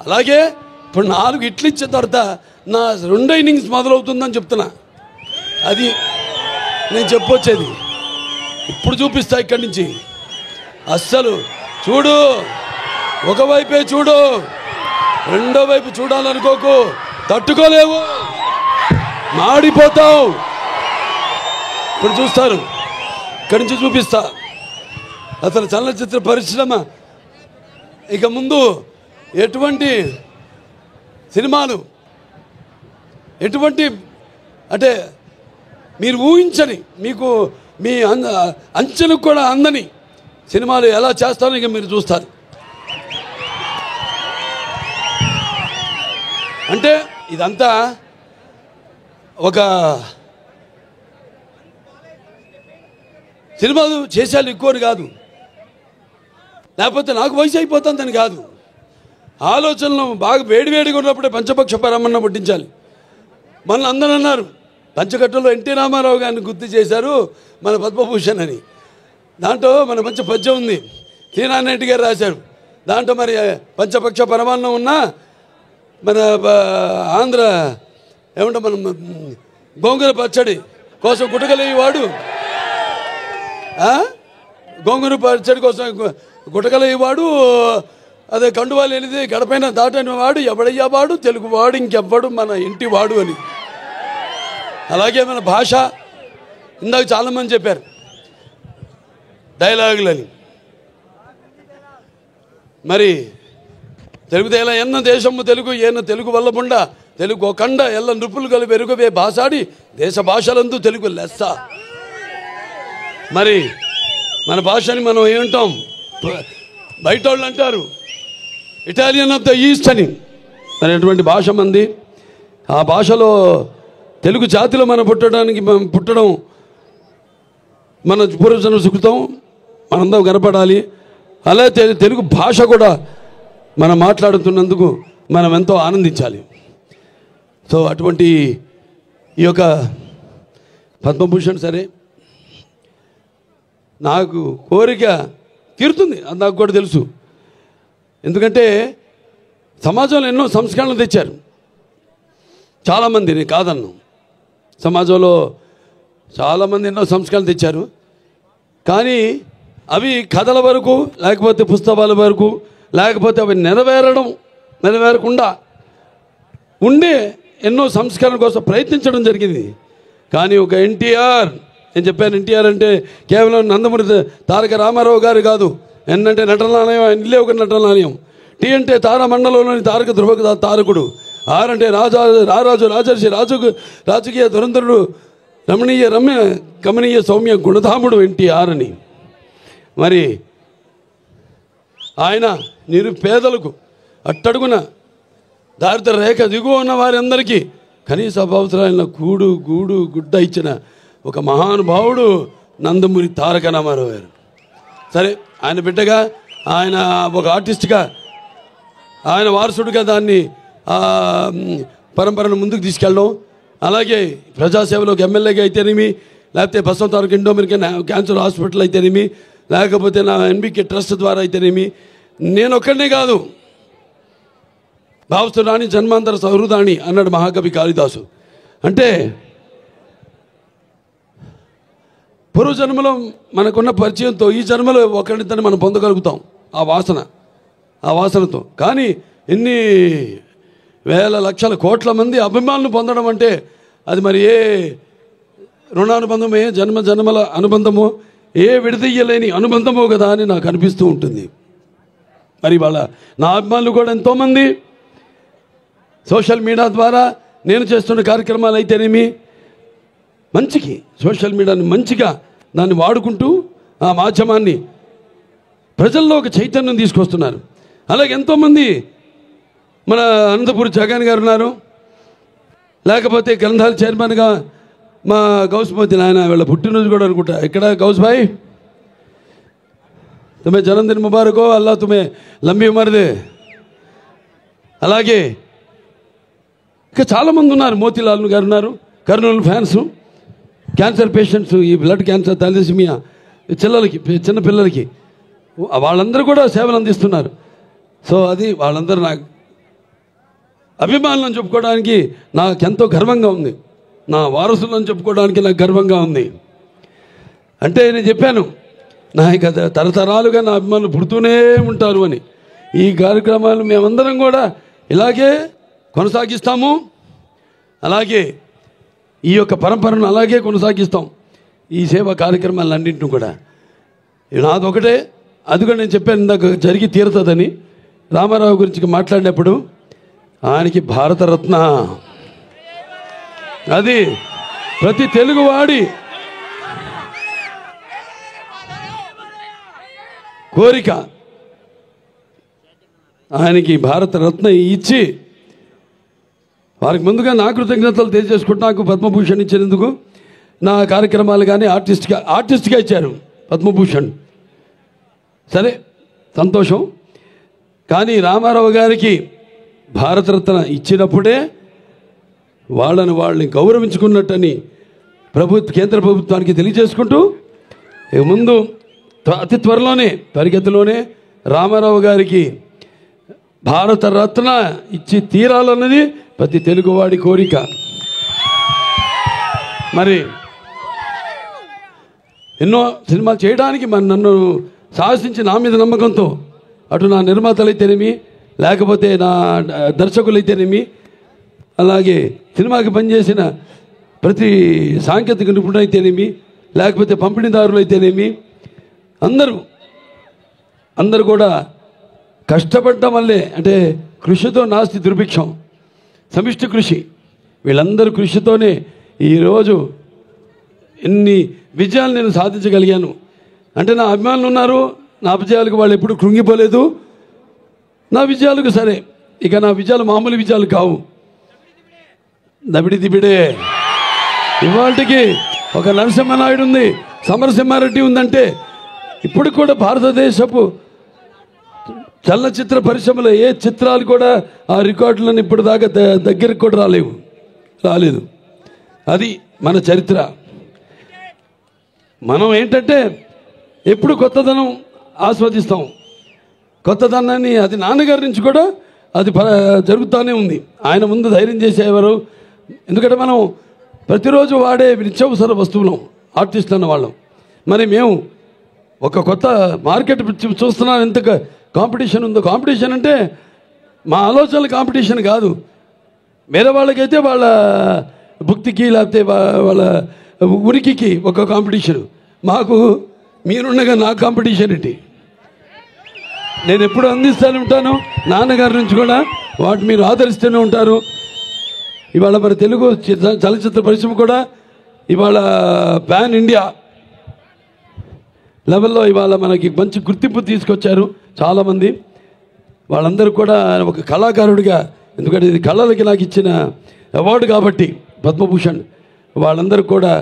అలాగే ఇప్పుడు 4 హిట్లు ఇచ్చిన తర్వాత నా 2వ ఇన్నింగ్స్ మొదలవుతుందని చెప్తున్నా. అది నేను చెప్పొచ్చేది. ఇప్పుడు చూపిస్తా ఇక్కడి నుంచి. అస్సలు చూడు, ఒకవైపే చూడు, రెండో వైపు చూడాలనుకోకు, తట్టుకోలేవు, మాడిపోతావు. ఇప్పుడు చూస్తారు, ఇక్కడి నుంచి చూపిస్తా. అసలు చలనచిత్ర పరిశ్రమ ఇక ముందు ఎటువంటి సినిమాలు, ఎటువంటి అంటే మీరు ఊహించని, మీకు మీ అంచనకు కూడా అందని సినిమాలు ఎలా చేస్తారో ఇక మీరు చూస్తారు. అంటే ఇదంతా ఒక సినిమాలు చేసేయాలి ఎక్కువని కాదు, లేకపోతే నాకు వయసు అయిపోతుందని కాదు. ఆలోచనలు బాగా వేడివేడిగా ఉన్నప్పుడే పంచపక్ష పరమన్న పుట్టించాలి. మన అందరూ అన్నారు పంచకట్టులో ఎన్టీ రామారావు గారిని గుర్తు చేశారు మన పద్మభూషణ్ అని. దాంట్లో మన మంచి పద్యం ఉంది, శ్రీనారాయణ గారు రాశారు. దాంట్లో మరి పంచపక్ష పరమాన్నం ఉన్నా మన ఆంధ్ర ఏమంటే మనం గోంగూర పచ్చడి కోసం గుటకలేవాడు, గోంగూర పచ్చడి కోసం గుటకలేవాడు, అదే కండువాలు వెళ్ళింది గడపైన దాటని వాడు ఎవడయ్యా వాడు, తెలుగువాడు ఇంకెవ్వడు మన ఇంటి వాడు అని. అలాగే మన భాష, ఇందాక చాలామంది చెప్పారు డైలాగులని. మరి తెలుగుదేలా ఎన్న దేశము తెలుగు ఏన తెలుగు వల్ల బుండ తెలుగు కండ ఎల్ల నృపులు కలిపి ఎరుగవే భాషాడి దేశ భాషలందు తెలుగు లెస్స. మరి మన భాషని మనం ఏమంటాం, బయట వాళ్ళు అంటారు ఇటాలియన్ ఆఫ్ ద ఈస్ట్ అని. మరి అటువంటి భాష మంది. ఆ భాషలో తెలుగు జాతిలో మనం పుట్టడం మన పూర్వజన్మ సుకృతం, మనందరం కనపడాలి. అలాగే తెలుగు భాష కూడా మనం మాట్లాడుతున్నందుకు మనం ఎంతో ఆనందించాలి. సో అటువంటి ఈ యొక్క పద్మభూషణ్ సరే నాకు కోరిక తీరుతుంది, అది నాకు కూడా తెలుసు. ఎందుకంటే సమాజంలో ఎన్నో సంస్కరణలు తెచ్చారు చాలామంది, నేను కాదన్ను. సమాజంలో చాలామంది ఎన్నో సంస్కరణలు తెచ్చారు. కానీ అవి కథల వరకు, లేకపోతే పుస్తకాల వరకు, లేకపోతే అవి నెరవేరకుండా ఉండే ఎన్నో సంస్కరణ కోసం ప్రయత్నించడం జరిగింది. కానీ ఒక ఎన్టీఆర్, నేను చెప్పాను ఎన్టీఆర్ అంటే కేవలం నందమూరి తారక రామారావు గారు కాదు. ఎన్ అంటే నటనాలయం, ఇల్లే ఒక నటనాలయం. టీ అంటే తారమండలంలోని తారక ధ్రువ తారకుడు. ఆర్ అంటే రారాజు రాజర్షి రాజకీయ దురంధరుడు, రమణీయ గమనీయ సౌమ్య గుణధాముడు ఎన్టీఆర్ అని. మరి ఆయన నిరుపేదలకు, అట్టడుగున దారిద్ర రేఖ దిగువ ఉన్న వారందరికీ కనీస అవసరాలైన కూడు గూడు గుడ్డ ఇచ్చిన ఒక మహానుభావుడు నందమూరి తారక రామారావు గారు. సరే, ఆయన బిడ్డగా, ఆయన ఒక ఆర్టిస్ట్గా, ఆయన వారసుడిగా దాన్ని పరంపరను ముందుకు తీసుకెళ్ళడం, అలాగే ప్రజాసేవలోకి ఎమ్మెల్యేగా అయితేనేమి, లేకపోతే బసవంతారక ఇండో అమెరికన్ క్యాన్సర్ హాస్పిటల్ అయితేనేమి, లేకపోతే నా ఎన్బికే ట్రస్ట్ ద్వారా అయితేనేమి, నేను ఒక్కడనే కాదు, భావస్తురాణి జన్మాంతర సహృదాణి అన్నాడు మహాకవి కాళిదాసు. అంటే పూర్వజన్మలో మనకున్న పరిచయంతో ఈ జన్మలో ఒకరిద్దరిని మనం పొందగలుగుతాం ఆ వాసనతో. కానీ ఎన్ని వేల లక్షల కోట్ల మంది అభిమానులు పొందడం అంటే అది మరి ఏ రుణానుబంధమో, ఏ జన్మల అనుబంధమో, విడదీయలేని అనుబంధమో కదా అని నాకు అనిపిస్తూ ఉంటుంది. మరి వాళ్ళ నా అభిమానులు కూడా ఎంతోమంది సోషల్ మీడియా ద్వారా నేను చేస్తున్న కార్యక్రమాలు అయితేనేమి మంచికి సోషల్ మీడియాని మంచిగా దాన్ని వాడుకుంటూ ఆ మాధ్యమాన్ని ప్రజల్లో ఒక చైతన్యం తీసుకొస్తున్నారు. అలాగే ఎంతోమంది మన అనంతపురి జగన్ గారు ఉన్నారు, లేకపోతే గ్రంథాల చైర్మన్గా మా గౌస్మతి నాయన వీళ్ళ పుట్టినరోజు కూడా అనుకుంటా. ఇక్కడ గౌస్ భాయ్ తుమ్మే జన్మదిన్ ముబారకో, అల్లా తుమ్మే లంబీ ఉమర్ దే. అలాగే ఇంకా చాలామంది ఉన్నారు, మోతీలాల్ గారు ఉన్నారు, కర్నూలు ఫ్యాన్స్, క్యాన్సర్ పేషెంట్స్, ఈ బ్లడ్ క్యాన్సర్, థాలసీమియా చిన్నపిల్లలకి వాళ్ళందరూ కూడా సేవలు అందిస్తున్నారు. సో అది వాళ్ళందరూ నాకు అభిమానులను చెప్పుకోవడానికి నాకెంతో గర్వంగా ఉంది, నా వారసులను చెప్పుకోవడానికి నాకు గర్వంగా ఉంది. అంటే నేను చెప్పాను నా ఇక తరతరాలుగా నా అభిమానులు పుడుతూనే ఉంటారు అని. ఈ కార్యక్రమాలు మేమందరం కూడా ఇలాగే కొనసాగిస్తాము, అలాగే ఈ యొక్క పరంపరను అలాగే కొనసాగిస్తాం. ఈ సేవా కార్యక్రమాలన్నింటినీ కూడా నాదొకటే, అది కూడా నేను చెప్పాను ఇందాక జరిగి తీరుతుందని. రామారావు గురించి మాట్లాడినప్పుడు ఆయనకి భారతరత్న, అది ప్రతి తెలుగువాడి కోరిక. ఆయనకి భారతరత్న ఇచ్చి వారికి ముందుగా నా కృతజ్ఞతలు తెలియజేసుకుంటూ నాకు పద్మభూషణ్ ఇచ్చినందుకు, నా కార్యక్రమాలు కానీ ఆర్టిస్ట్గా ఇచ్చారు పద్మభూషణ్. సరే సంతోషం. కానీ రామారావు గారికి భారతరత్న ఇచ్చినప్పుడే వాళ్ళని గౌరవించుకున్నట్టని కేంద్ర ప్రభుత్వానికి తెలియజేసుకుంటూ ముందు అతి త్వరలోనే పరిగెత్తులోనే రామారావు గారికి భారతరత్న ఇచ్చి తీరాలన్నది ప్రతి తెలుగువాడి కోరిక. మరి ఎన్నో సినిమాలు చేయడానికి నన్ను సాహసించి నా మీద నమ్మకంతో అటు నా నిర్మాతలైతేనేమి, లేకపోతే నా దర్శకులైతేనేమి, అలాగే సినిమాకి పనిచేసిన ప్రతి సాంకేతిక నిపుణులైతేనేమి, లేకపోతే పంపిణీదారులు అయితేనేమి, అందరూ కూడా కష్టపడటం వల్లే, అంటే కృషితో నాస్తి దుర్భిక్షం, సమిష్టి కృషి, వీళ్ళందరూ కృషితోనే ఈరోజు ఎన్ని విజయాలు నేను సాధించగలిగాను. అంటే నా అభిమానులు ఉన్నారు, నా విజయాలకు వాళ్ళు ఎప్పుడు కృంగిపోలేదు. నా విజయాలకు సరే, ఇక నా విజయాలు మామూలు విజయాలు కావు, దబిడి దిబిడే. ఇవాళకి ఒక నరసింహనాయుడు ఉంది, సమరసింహారెడ్డి ఉందంటే ఇప్పుడు కూడా భారతదేశపు చలనచిత్ర పరిశ్రమలో ఏ చిత్రాలు కూడా ఆ రికార్డులను ఇప్పుడు దాకా దగ్గరికి కూడా రాలేదు. అది మన చరిత్ర. మనం ఏంటంటే ఎప్పుడు కొత్తదనం ఆస్వాదిస్తాం, కొత్తదనాన్ని. అది నాన్నగారి నుంచి కూడా అది జరుగుతూనే ఉంది. ఆయన ముందు ధైర్యం చేసేవారు. ఎందుకంటే మనం ప్రతిరోజు వాడే నిత్యావసర వస్తువులం ఆర్టిస్ట్ అన్న వాళ్ళం. మరి మేము ఒక కొత్త మార్కెట్ చూస్తున్నాం, ఎంత కాంపిటీషన్ ఉందో. కాంపిటీషన్ అంటే మా ఆలోచనల కాంపిటీషన్ కాదు, వేరే వాళ్ళకైతే వాళ్ళ భక్తికి లేకపోతే వాళ్ళ ఉనికికి ఒక కాంపిటీషన్. మాకు మీరుండగా నా కాంపిటీషన్ ఏంటి? నేను ఎప్పుడు అందిస్తూనే ఉంటాను, నాన్నగారి నుంచి కూడా వాటి మీరు ఆదరిస్తూనే ఉంటారు. ఇవాళ మన తెలుగు చలచిత్ర పరిశ్రమ కూడా ఇవాళ పాన్ ఇండియా లెవెల్లో ఇవాళ మనకి మంచి గుర్తింపు తీసుకొచ్చారు చాలామంది. వాళ్ళందరూ కూడా ఒక కళాకారుడిగా, ఎందుకంటే ఇది కళలకి నాకు ఇచ్చిన అవార్డు కాబట్టి పద్మభూషణ్, వాళ్ళందరూ కూడా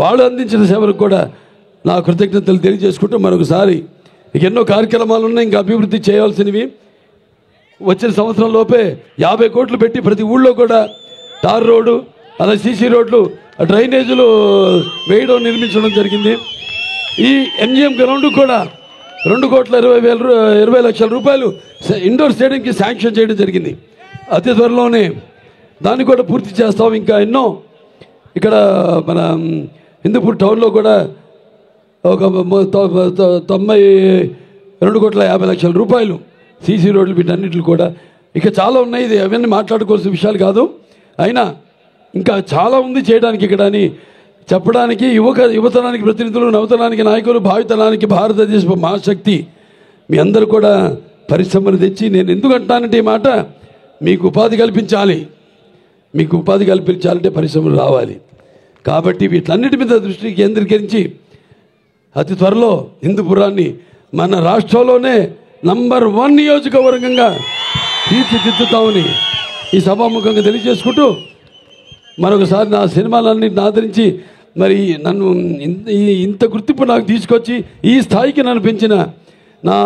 వాళ్ళు అందించిన సేవలకు కూడా నా కృతజ్ఞతలు తెలియజేసుకుంటూ మరొకసారి ఇక ఎన్నో కార్యక్రమాలు ఉన్నాయి, ఇంకా అభివృద్ధి చేయాల్సినవి. వచ్చిన సంవత్సరం లోపే 50 కోట్లు పెట్టి ప్రతి ఊళ్ళో కూడా తార్ రోడ్డు, అలా సీసీ రోడ్లు, డ్రైనేజీలు వేయడం, నిర్మించడం జరిగింది. ఈ ఎంజిఎం గ్రౌండ్ కూడా 2,20,00,000 రూపాయలు ఇండోర్ స్టేడియంకి శాంక్షన్ చేయడం జరిగింది. అతి త్వరలోనే దాన్ని కూడా పూర్తి చేస్తాం. ఇంకా ఎన్నో ఇక్కడ మన హిందూపూర్ టౌన్లో కూడా ఒక 92,50,00,000 రూపాయలు సీసీ రోడ్లు వీటన్నిటిని కూడా. ఇక చాలా ఉన్నాయి, ఇది అవన్నీ మాట్లాడుకోవాల్సిన విషయాలు కాదు. అయినా ఇంకా చాలా ఉంది చేయడానికి ఇక్కడ అని చెప్పడానికి యువతరానికి ప్రతినిధులు, నవతరానికి నాయకులు, భావితరానికి భారతదేశపు మహాశక్తి మీ అందరూ కూడా పరిశ్రమలు తెచ్చి, నేను ఎందుకు అంటానంటే ఈ మాట, మీకు ఉపాధి కల్పించాలి. మీకు ఉపాధి కల్పించాలంటే పరిశ్రమలు రావాలి. కాబట్టి వీటన్నిటి మీద దృష్టి కేంద్రీకరించి అతి త్వరలో హిందూపురాన్ని మన రాష్ట్రంలోనే నంబర్ 1 నియోజకవర్గంగా తీర్చిదిద్దుతామని ఈ సభాముఖంగా తెలియజేసుకుంటూ, మరొకసారి నా సినిమాలన్నింటిని ఆదరించి మరి నన్ను ఇంత గుర్తింపు నాకు తీసుకొచ్చి ఈ స్థాయికి నన్ను పెంచిన నా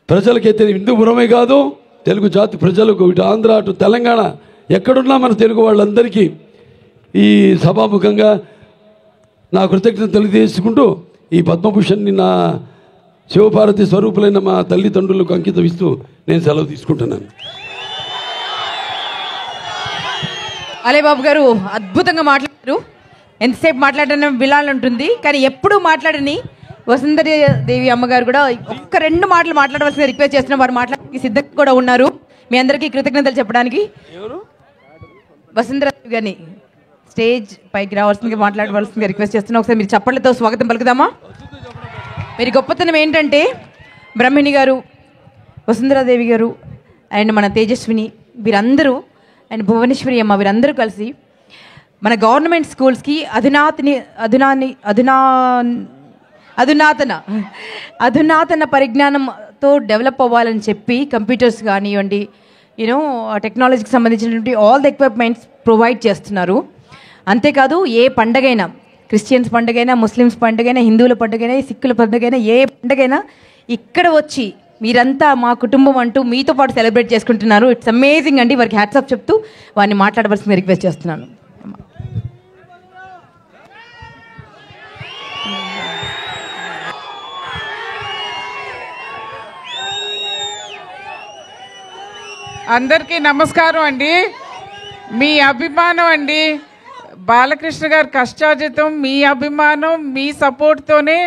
ప్రజలకైతే హిందూపురమే కాదు, తెలుగు జాతి ప్రజలకు, ఇటు ఆంధ్ర అటు తెలంగాణ ఎక్కడున్నా మన తెలుగు వాళ్ళందరికీ ఈ సభాముఖంగా నా కృతజ్ఞత తెలియజేసుకుంటూ, ఈ పద్మభూషణ్ని నా శివపార్వతి స్వరూపులైన మా తల్లిదండ్రులకు అంకితం ఇస్తూ నేను సెలవు తీసుకుంటున్నాను. బాలయ్యబాబు గారు అద్భుతంగా మాట్లాడారు. ఎంతసేపు మాట్లాడిన వినాలంటుంది, కానీ ఎప్పుడు మాట్లాడని వసుంధరాదేవి అమ్మగారు కూడా ఒక్క 2 మాటలు మాట్లాడవలసిన రిక్వెస్ట్ చేస్తున్న వారు మాట్లాడడానికి సిద్ధంగా కూడా ఉన్నారు. మీ అందరికీ కృతజ్ఞతలు చెప్పడానికి వసుంధరాదేవి గారిని స్టేజ్ పైకి రావాల్సిందిగా మాట్లాడవలసిందిగా రిక్వెస్ట్ చేస్తున్నా. ఒకసారి మీరు చప్పట్లతో స్వాగతం పలుకుదామా? మీరు గొప్పతనం ఏంటంటే బ్రహ్మిణి గారు, వసుంధరాదేవి గారు అండ్ మన తేజస్విని వీరందరూ అండ్ భువనేశ్వరి అమ్మ వీరందరూ కలిసి మన గవర్నమెంట్ స్కూల్స్కి అధునాతన పరిజ్ఞానంతో డెవలప్ అవ్వాలని చెప్పి కంప్యూటర్స్ కానివ్వండి, యూనో టెక్నాలజీకి సంబంధించినటువంటి ఆల్ ద ఎక్విప్మెంట్స్ ప్రొవైడ్ చేస్తున్నారు. అంతేకాదు ఏ పండగైనా, క్రిస్టియన్స్ పండుగైనా, ముస్లిమ్స్ పండుగైనా, హిందువుల పండుగైనా, సిక్కుల పండుగైనా, ఏ పండుగైనా ఇక్కడ వచ్చి మీరంతా మా కుటుంబం అంటూ మీతో పాటు సెలబ్రేట్ చేసుకుంటున్నారు. ఇట్స్ అమేజింగ్ అండి. వారికి హ్యాట్స్ ఆఫ్ చెప్తూ వారిని మాట్లాడవలసింది రిక్వెస్ట్ చేస్తున్నాను. అందరికీ నమస్కారం అండి. మీ అభిమానం అండి, బాలకృష్ణ గారి కష్టార్జితం, మీ అభిమానం, మీ సపోర్ట్తోనే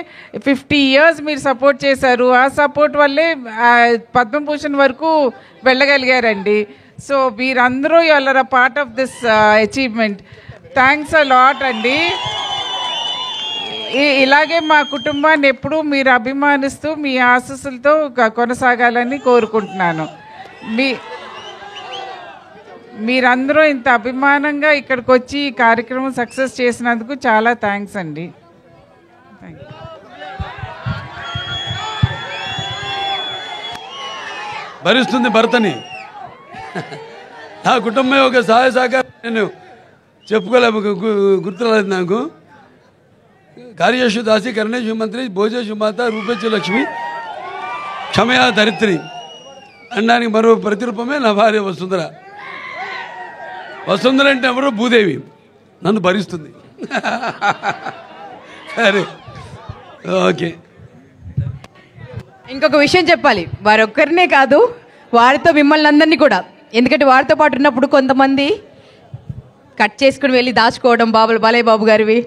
50 years మీరు సపోర్ట్ చేశారు. ఆ సపోర్ట్ వల్లే పద్మభూషణ్ వరకు వెళ్ళగలిగారండి. సో మీరందరూ you are a part of this achievement. Thanks a lot అండి. ఇలాగే మా కుటుంబాన్ని ఎప్పుడూ మీరు అభిమానిస్తూ మీ ఆశీస్సులతో కొనసాగాలని కోరుకుంటున్నాను. మీరందరూ ఇంత అభిమానంగా ఇక్కడికి వచ్చి ఈ కార్యక్రమం సక్సెస్ చేసినందుకు చాలా థ్యాంక్స్ అండి. భరిస్తుంది భర్తని. నా కుటుంబం ఒక సహాయ సహకారం నేను చెప్పుకోలే, గుర్తురాలేదు నాకు. కార్యేషు దాసి కరణేషు మంత్రి భోజేషు మాత రూపేషు లక్ష్మి క్షమయా ధరిత్రి అనడానికి మరో ప్రతిరూపమే నా భార్య వసుంధర. వసుంధర అంటే ఎవరో భూదేవి, నన్ను భరిస్తుంది. సరే, ఓకే. ఇంకొక విషయం చెప్పాలి, వారొక్కరినే కాదు, వారితో మిమ్మల్ని అందరినీ కూడా. ఎందుకంటే వారితో పాటు ఉన్నప్పుడు కొంతమంది కట్ చేసుకుని వెళ్ళి దాచుకోవడం, బాలయ్య బాబు గారివి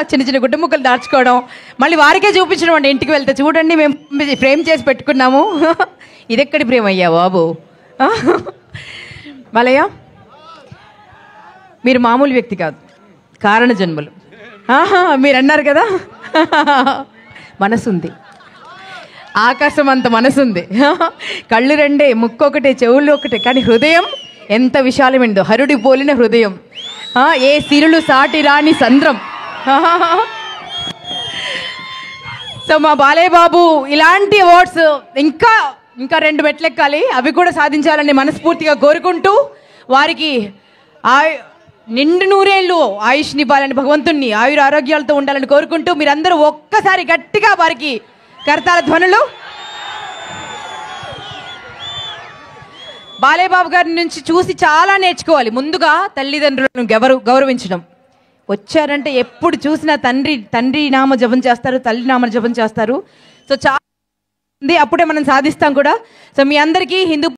చిన్న చిన్న గుడ్డ ముక్కలు దాచుకోవడం, మళ్ళీ వారికే చూపించడం అండి. ఇంటికి వెళ్తే చూడండి మేము ఫ్రేమ్ చేసి పెట్టుకున్నాము. ఇదెక్కడి ప్రేమ అయ్యా బాబు. బాలయ్య, మీరు మామూలు వ్యక్తి కాదు, కారణ జన్మలు. మీరు అన్నారు కదా, మనసుంది, ఆకాశం అంత మనసుంది. కళ్ళు రెండే, ముక్కు ఒకటే, చెవుళ్ళు ఒకటే, కానీ హృదయం ఎంత విశాలమైందో. హరుడి పోలిన హృదయం, ఏ సిరులు సాటి రాని సంద్రం. సో మా బాలయ్య బాబు ఇలాంటి అవార్డ్స్ ఇంకా 2 మెట్లెక్కాలి, అవి కూడా సాధించాలని మనస్ఫూర్తిగా కోరుకుంటూ, వారికి నిండు 100 ఏళ్ళు ఆయుష్నివ్వాలని, భగవంతుణ్ణి ఆయుర ఆరోగ్యాలతో ఉండాలని కోరుకుంటూ, మీరందరూ ఒక్కసారి గట్టిగా వారికి కరతాళ ధ్వనులు. బాలయ్య బాబు గారి నుంచి చూసి చాలా నేర్చుకోవాలి. ముందుగా తల్లిదండ్రులను గౌరవించడం. వచ్చారంటే ఎప్పుడు చూసినా తండ్రి నామ జపం చేస్తారు, తల్లి నామ జపం చేస్తారు. సో చాలా అప్పుడే మనం సాధిస్తాం కూడా. సో మీ అందరికీ హిందూ